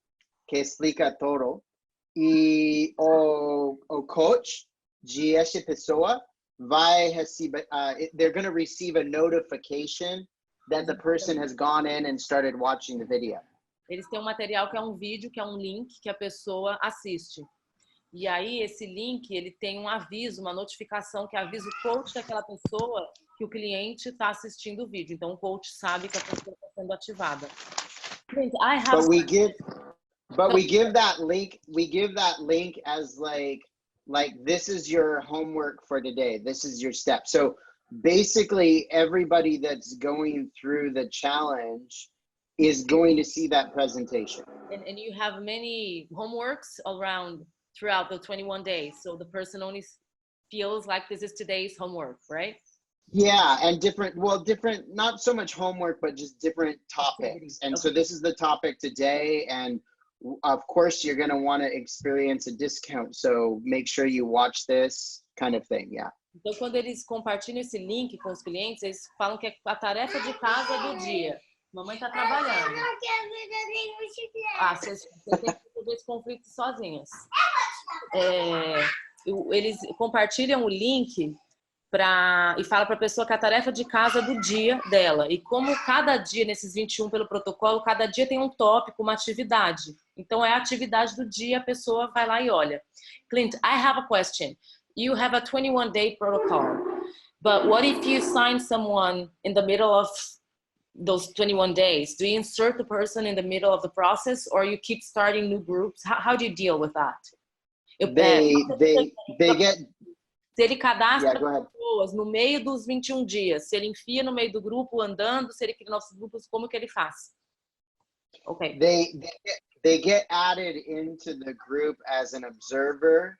que explica tudo, e o coach de essa pessoa vai receber, they're going to receive a notification that the person has gone in and started watching the video. Eles têm um material que é um vídeo, que é um link que a pessoa assiste. E aí esse link, ele tem um aviso, uma notificação que avisa o coach daquela pessoa que o cliente está assistindo o vídeo. Então o coach sabe que a pessoa está sendo ativada. But we give that link as like this is your homework for today. This is your step. So basically everybody that's going through the challenge is going to see that presentation. And you have many homeworks throughout the 21 days. So the person only feels like this is today's homework, right? Yeah, and different, not so much homework, but just different topics. And so this is the topic today, and of course you're going to want to experience a discount, so make sure you watch this kind of thing, yeah. Então, quando eles compartilham esse link com os clientes, eles falam que é a tarefa de casa do dia. Mamãe está trabalhando. Ah, vocês têm que resolver esse conflito sozinhas. Eles compartilham o link e fala para a pessoa que é a tarefa de casa do dia dela. E como cada dia, nesses 21 pelo protocolo, cada dia tem um tópico, uma atividade. Então, é a atividade do dia, a pessoa vai lá e olha. Clint, I have a question. You have a 21-day protocol. But what if you sign someone in the middle of those 21 days? Do you insert the person in the middle of the process, or you keep starting new groups? How do you deal with that? They get... Se ele cadastra pessoas no meio dos 21 dias, se ele enfia no meio do grupo andando, se ele cria novos grupos, como que ele faz? Okay. They get added into the group as an observer,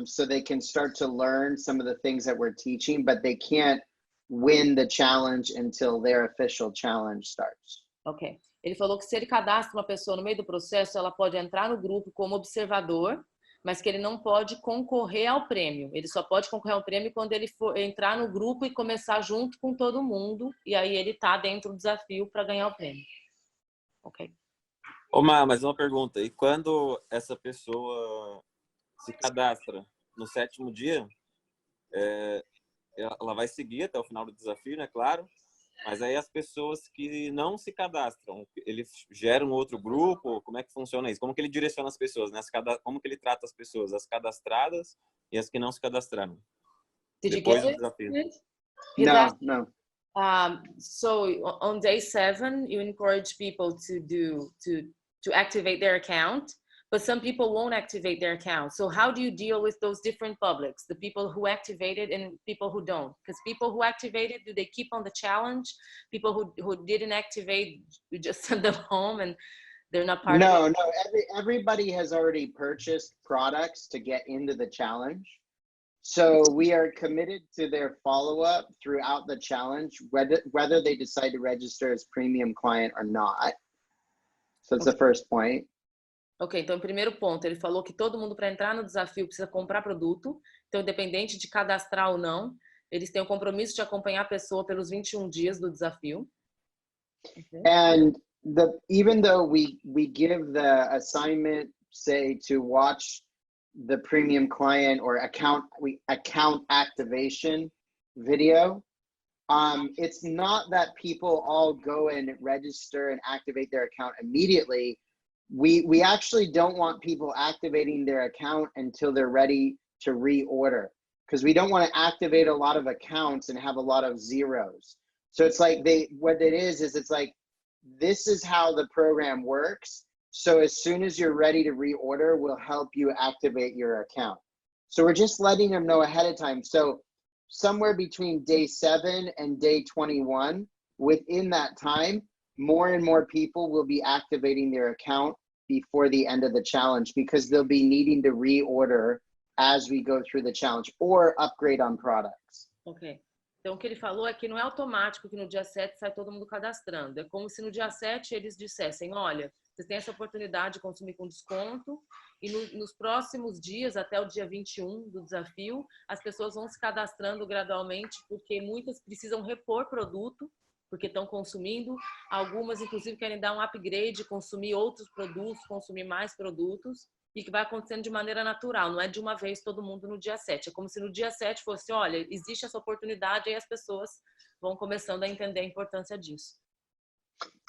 so they can start to learn some of the things that we're teaching, but they can't win the challenge until their official challenge starts. Ok. Ele falou que se ele cadastra uma pessoa no meio do processo, ela pode entrar no grupo como observador, mas que ele não pode concorrer ao prêmio. Ele só pode concorrer ao prêmio quando ele for entrar no grupo e começar junto com todo mundo, e aí ele tá dentro do desafio para ganhar o prêmio. Ok. Ô, Má, mas uma pergunta. E quando essa pessoa se cadastra no 7º dia, ela vai seguir até o final do desafio, né? Claro. Mas aí as pessoas que não se cadastram, ele gera um outro grupo? Como é que funciona isso? Como que ele direciona as pessoas, né? Como que ele trata as pessoas? As cadastradas e as que não se cadastraram? Depois do desafio. No. So on day 7, you encourage people to activate their account, but some people won't activate their account. So how do you deal with those different publics, the people who activated and people who don't? Because people who activated, do they keep on the challenge? People who didn't activate, you just send them home and they're not part of it? No. Everybody has already purchased products to get into the challenge. So we are committed to their follow-up throughout the challenge, whether they decide to register as premium client or not. So that's the first point. Ok, então, o primeiro ponto, ele falou que todo mundo, para entrar no desafio, precisa comprar produto. Então, independente de cadastrar ou não, eles têm o compromisso de acompanhar a pessoa pelos 21 dias do desafio. Okay. And even though we give the assignment, say, to watch the premium client or account activation video, it's not that people all go and register and activate their account immediately. We actually don't want people activating their account until they're ready to reorder, because we don't want to activate a lot of accounts and have a lot of zeros. So it's like what it is it's like, this is how the program works. So as soon as you're ready to reorder, we'll help you activate your account. So we're just letting them know ahead of time. So somewhere between day 7 and day 21, within that time, more and more people will be activating their account before the end of the challenge, because they'll be needing to reorder as we go through the challenge or upgrade on products. Ok. Então, o que ele falou é que não é automático que no dia 7 sai todo mundo cadastrando. É como se no dia 7 eles dissessem, olha, vocês têm essa oportunidade de consumir com desconto e nos próximos dias, até o dia 21 do desafio, as pessoas vão se cadastrando gradualmente, porque muitas precisam repor produto, porque estão consumindo, algumas inclusive querem dar um upgrade, consumir outros produtos, consumir mais produtos, e que vai acontecendo de maneira natural, não é de uma vez todo mundo no dia 7. É como se no dia 7 fosse, olha, existe essa oportunidade, e as pessoas vão começando a entender a importância disso.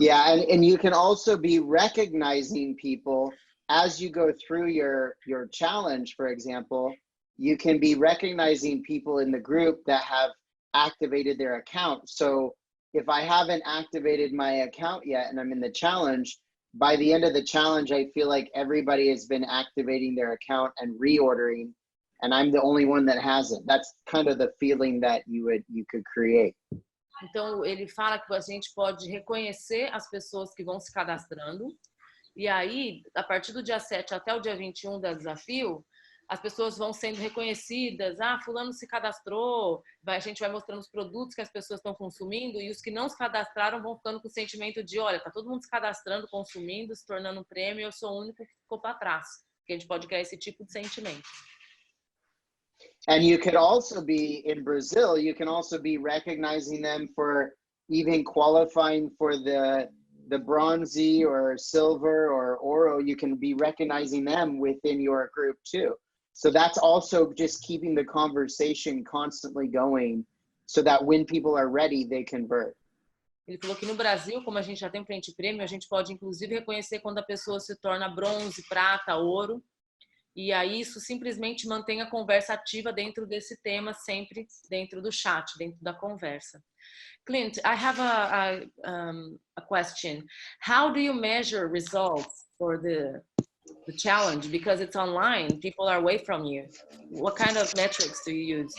Yeah, and you can also be recognizing people as you go through your challenge, for example. You can be recognizing people in the group that have activated their account. So if I haven't activated my account yet and I'm in the challenge, by the end of the challenge, I feel like everybody has been activating their account and reordering, and I'm the only one that hasn't. That's kind of the feeling that you could create. Então, ele fala que a gente pode reconhecer as pessoas que vão se cadastrando, e aí, a partir do dia 7 até o dia 21 do desafio, as pessoas vão sendo reconhecidas. Ah, fulano se cadastrou, a gente vai mostrando os produtos que as pessoas estão consumindo e os que não se cadastraram vão ficando com o sentimento de, olha, tá todo mundo se cadastrando, consumindo, se tornando um prêmio, eu sou o único que ficou para trás. Que a gente pode criar esse tipo de sentimento. And you could also be in Brazil, you can also be recognizing them for even qualifying for the bronze or silver or oro. You can be recognizing them within your group too. So that's also just keeping the conversation constantly going so that when people are ready, they convert. Ele falou que no Brasil, como a gente já tem um cliente prêmio, a gente pode inclusive reconhecer quando a pessoa se torna bronze, prata, ouro. E aí isso simplesmente mantém a conversa ativa dentro desse tema, sempre dentro do chat, dentro da conversa. Clint, I have a question. How do you measure results for the challenge? Because it's online, people are away from you. What kind of metrics do you use?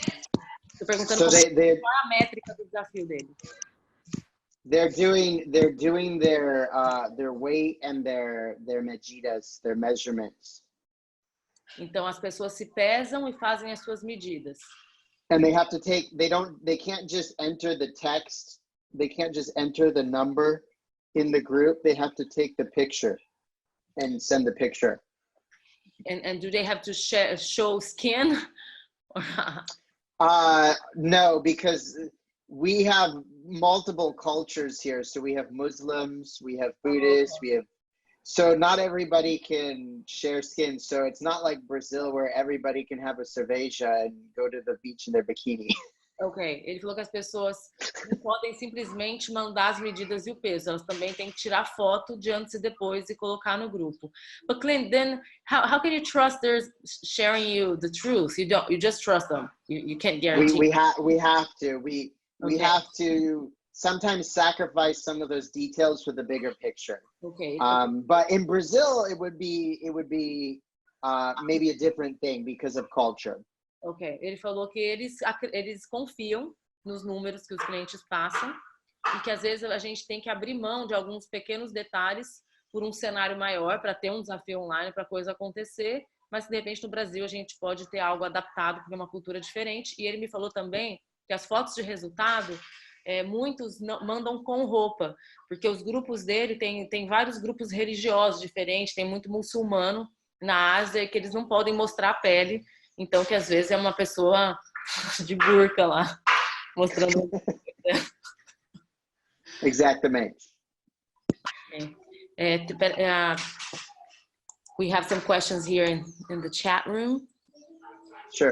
Estou perguntando qual é a métrica do desafio dele. They're doing their weight and their medidas, their measurements. Então as pessoas se pesam e fazem as suas medidas. And they have to take, they can't just enter the text, they can't just enter the number in the group, they have to take the picture and send the picture. And do they have to show skin? No, because we have multiple cultures here. So we have Muslims, we have Buddhists, we have, so not everybody can share skin. So it's not like Brazil where everybody can have a cerveja and go to the beach in their bikini. Ok, ele falou que as pessoas não podem simplesmente mandar as medidas e o peso, elas também têm que tirar foto de antes e depois e colocar no grupo. But Clint, then how can you trust they're sharing you the truth? You just trust them. You can't guarantee. We have to sometimes sacrifice some of those details for the bigger picture. Okay. But in Brazil, it would be maybe a different thing because of culture. Ok, ele falou que eles confiam nos números que os clientes passam e que às vezes a gente tem que abrir mão de alguns pequenos detalhes por um cenário maior para ter um desafio online, para a coisa acontecer, mas de repente no Brasil a gente pode ter algo adaptado porque é uma cultura diferente. E ele me falou também que as fotos de resultado, muitos mandam com roupa, porque os grupos dele tem vários grupos religiosos diferentes, tem muito muçulmano na Ásia que eles não podem mostrar a pele. Então, que às vezes é uma pessoa de burca lá, mostrando. Exatamente. We have some questions here in the chat room. Sure.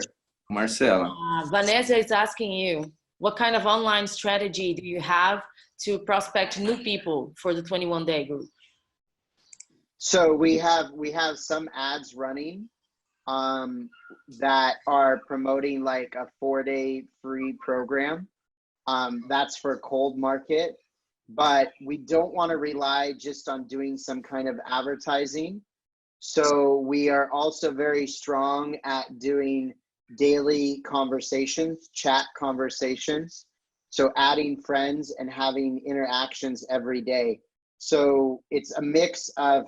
Marcela. Vanessa is asking you, what kind of online strategy do you have to prospect new people for the 21-day group? So we have some ads running that are promoting like a 4-day free program. That's for cold market, but we don't want to rely just on doing some kind of advertising. So we are also very strong at doing daily conversations, chat conversations. So adding friends and having interactions every day. So it's a mix of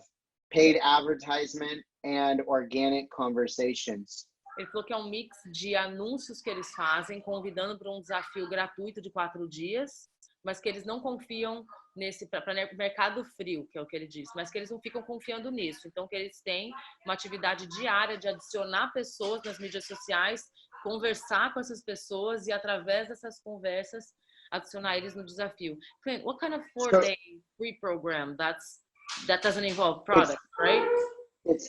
paid advertisement and organic conversations. Ele falou que é um mix de anúncios que eles fazem, convidando para um desafio gratuito de 4 dias, mas que eles não confiam nesse para mercado frio, que é o que ele disse, mas que eles não ficam confiando nisso. Então, que eles têm uma atividade diária de adicionar pessoas nas mídias sociais, conversar com essas pessoas e, através dessas conversas, adicionar eles no desafio. Clint, what kind of 4-day free program that doesn't involve products, right? It's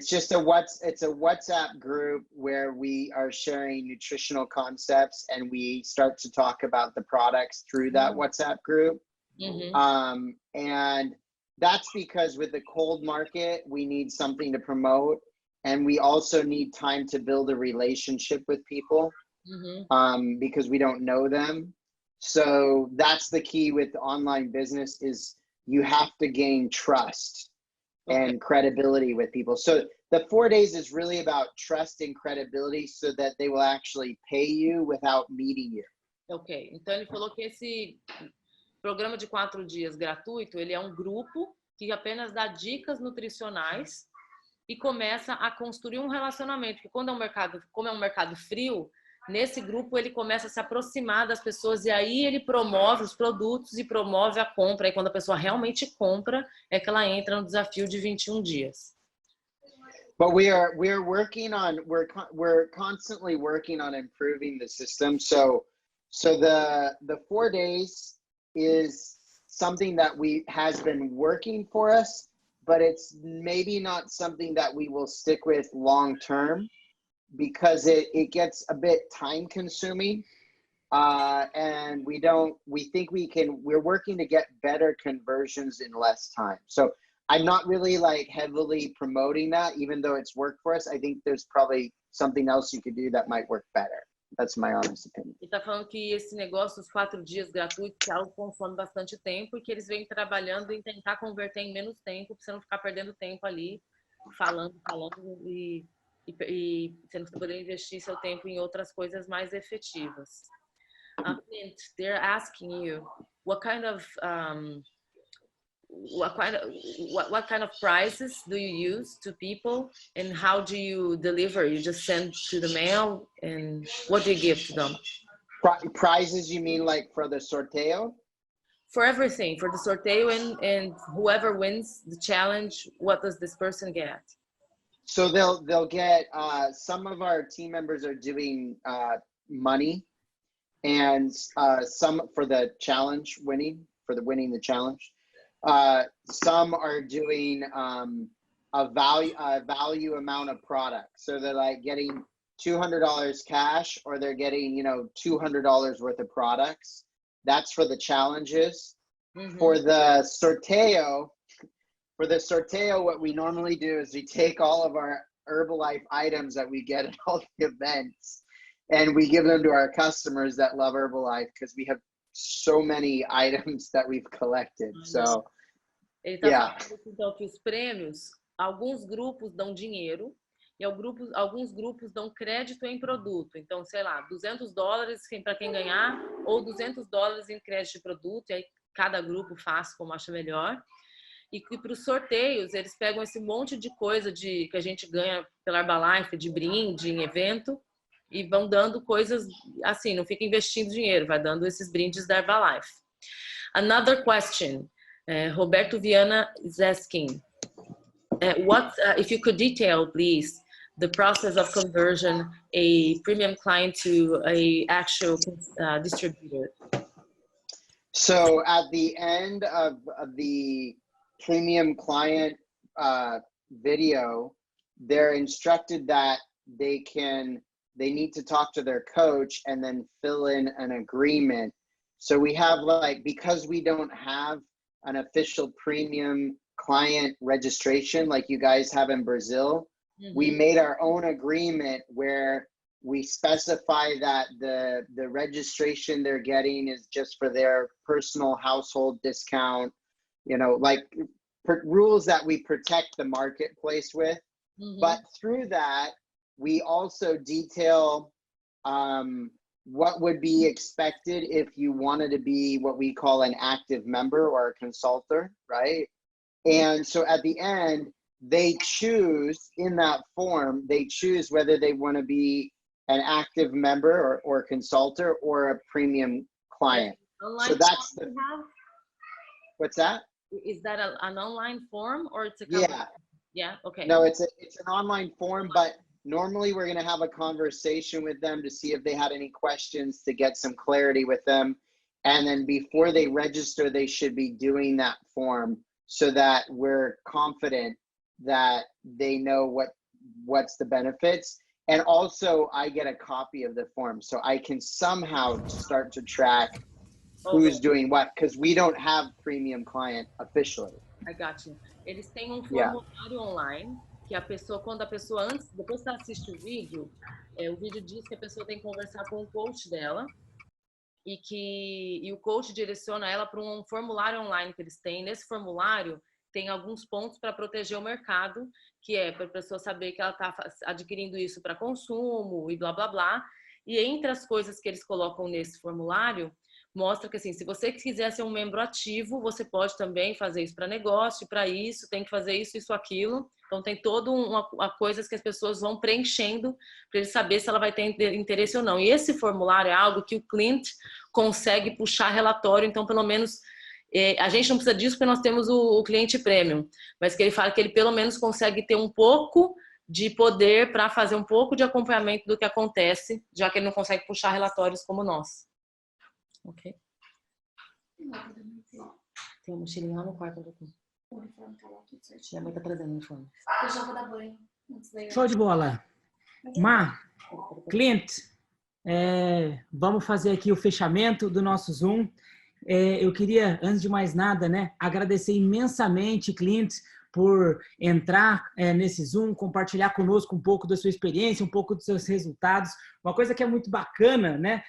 just a WhatsApp group where we are sharing nutritional concepts and we start to talk about the products through that WhatsApp group. Mm-hmm. And that's because with the cold market, we need something to promote and we also need time to build a relationship with people. Mm-hmm. Because we don't know them. So that's the key with online business is you have to gain trust. And credibility with people. So the 4 days is really about trust and credibility so that they will actually pay you without meeting you. Ok, então ele falou que esse programa de 4 dias gratuito, ele é um grupo que apenas dá dicas nutricionais e começa a construir um relacionamento. Porque quando é um mercado, como é um mercado frio, nesse grupo ele começa a se aproximar das pessoas e aí ele promove os produtos e promove a compra. E quando a pessoa realmente compra, é que ela entra no desafio de 21 dias. But we're working on, we're constantly working on improving the system. So the 4 days is something that has been working for us, but it's maybe not something that we will stick with long term because it gets a bit time consuming. And we think we're working to get better conversions in less time. So I'm not really like heavily promoting that, even though it's worked for us. I think there's probably something else you could do that might work better. That's my honest opinion. Ele está falando que esse negócio, os 4 dias gratuitos, que é algo que consome bastante tempo e que eles vêm trabalhando em tentar converter em menos tempo, para você não ficar perdendo tempo ali, falando e você não poder investir seu tempo em outras coisas mais efetivas. Clint, they're asking you what kind of prices do you use to people, and how do you deliver? You just send to the mail, and what do you give to them? Prizes, you mean like for the sorteio? For everything, for the sorteio, and whoever wins the challenge, what does this person get? So they'll get, some of our team members are doing money, and some for the challenge winning the challenge. Some are doing a value amount of product. So they're like getting $200 cash, or they're getting, $200 worth of products. That's for the challenges. Mm-hmm. For the sorteio, what we normally do is we take all of our Herbalife items that we get at all the events, and we give them to our customers that love Herbalife, because we have so many items that we've collected. So, ele tá falando então que os prêmios, alguns grupos dão dinheiro e alguns grupos dão crédito em produto. Então, sei lá, $200 para quem ganhar, ou $200 em crédito de produto, e aí cada grupo faz como acha melhor. E para os sorteios, eles pegam esse monte de coisa que a gente ganha pela Herbalife, de brinde, em evento, e vão dando coisas assim, não fica investindo dinheiro, vai dando esses brindes da Herbalife. Another question, Roberto Viana is asking, if you could detail, please, the process of conversion a premium client to a actual distributor. So at the end of the premium client video, they're instructed that they need to talk to their coach and then fill in an agreement. So we have, like, because we don't have an official premium client registration like you guys have in Brazil, mm-hmm. we made our own agreement where we specify that the registration they're getting is just for their personal household discount, like rules that we protect the marketplace with. Mm-hmm. But through that, we also detail what would be expected if you wanted to be what we call an active member or a consultant, right? And so at the end, they choose in that form, whether they want to be an active member or consultant or a premium client. So that's what's that? Is that an online form, or it's a yeah, okay. No, it's an online form, but normally we're going to have a conversation with them to see if they had any questions, to get some clarity with them. And then before they register, they should be doing that form so that we're confident that they know what's the benefits. And also I get a copy of the form so I can somehow start to track who's doing what, because we don't have premium client officially. I got you. Eles têm um formulário online que a pessoa, depois que ela assiste o vídeo diz que a pessoa tem que conversar com o coach dela e o coach direciona ela para um formulário online que eles têm. Nesse formulário tem alguns pontos para proteger o mercado, que é para a pessoa saber que ela está adquirindo isso para consumo e blá, blá, blá. E entre as coisas que eles colocam nesse formulário, mostra que, assim, se você quiser ser um membro ativo, você pode também fazer isso para negócio, para isso, tem que fazer isso, isso, aquilo. Então, tem toda uma coisa que as pessoas vão preenchendo para ele saber se ela vai ter interesse ou não. E esse formulário é algo que o Clint consegue puxar relatório, então, pelo menos, a gente não precisa disso porque nós temos o cliente premium, mas que ele fala que ele pelo menos consegue ter um pouco de poder para fazer um pouco de acompanhamento do que acontece, já que ele não consegue puxar relatórios como nós. Ok? Tem uma mochilinha lá no quarto. O uniforme tá lá, tudo certinho. Minha mãe tá trazendo o uniforme. Eu já vou dar banho. Show de bola. Má, Clint, vamos fazer aqui o fechamento do nosso Zoom. Eu queria, antes de mais nada, né, agradecer imensamente, Clint, por entrar nesse Zoom, compartilhar conosco um pouco da sua experiência, um pouco dos seus resultados. Uma coisa que é muito bacana, né,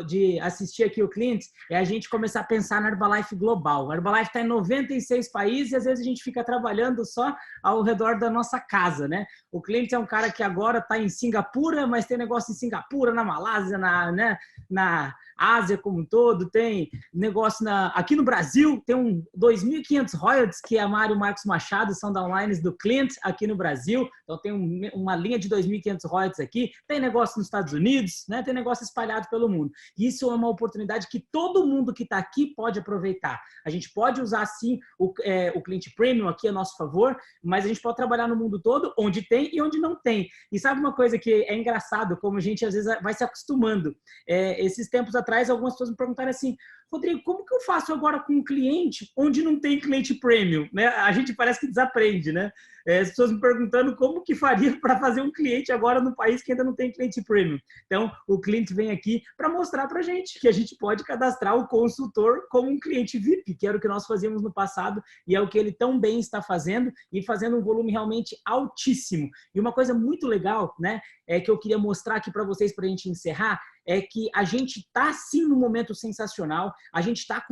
de assistir aqui o Clint, é a gente começar a pensar na Herbalife global. A Herbalife está em 96 países e às vezes a gente fica trabalhando só ao redor da nossa casa, né? O Clint é um cara que agora está em Singapura, mas tem negócio em Singapura, na Malásia, na Ásia como um todo, tem negócio aqui no Brasil, tem 2.500 royalties que a Mário e o Marcos Machado são downlines do Clint aqui no Brasil, então tem uma linha de 2.500 royalties aqui, tem negócio nos Estados Unidos, né? Tem negócio espalhado pelo mundo. Isso é uma oportunidade que todo mundo que está aqui pode aproveitar. A gente pode usar, sim, o Client Premium aqui a nosso favor, mas a gente pode trabalhar no mundo todo, onde tem e onde não tem. E sabe uma coisa que é engraçado, como a gente às vezes vai se acostumando? Esses tempos atrás, algumas pessoas me perguntaram assim, Rodrigo, como que eu faço agora com um cliente onde não tem cliente premium? Né? A gente parece que desaprende, né? As pessoas me perguntando como que faria para fazer um cliente agora no país que ainda não tem cliente premium. Então, o cliente vem aqui para mostrar para a gente que a gente pode cadastrar o consultor como um cliente VIP, que era o que nós fazíamos no passado e é o que ele tão bem está fazendo e fazendo um volume realmente altíssimo. E uma coisa muito legal, né, que eu queria mostrar aqui para vocês para a gente encerrar, é que a gente está sim num momento sensacional, a gente está com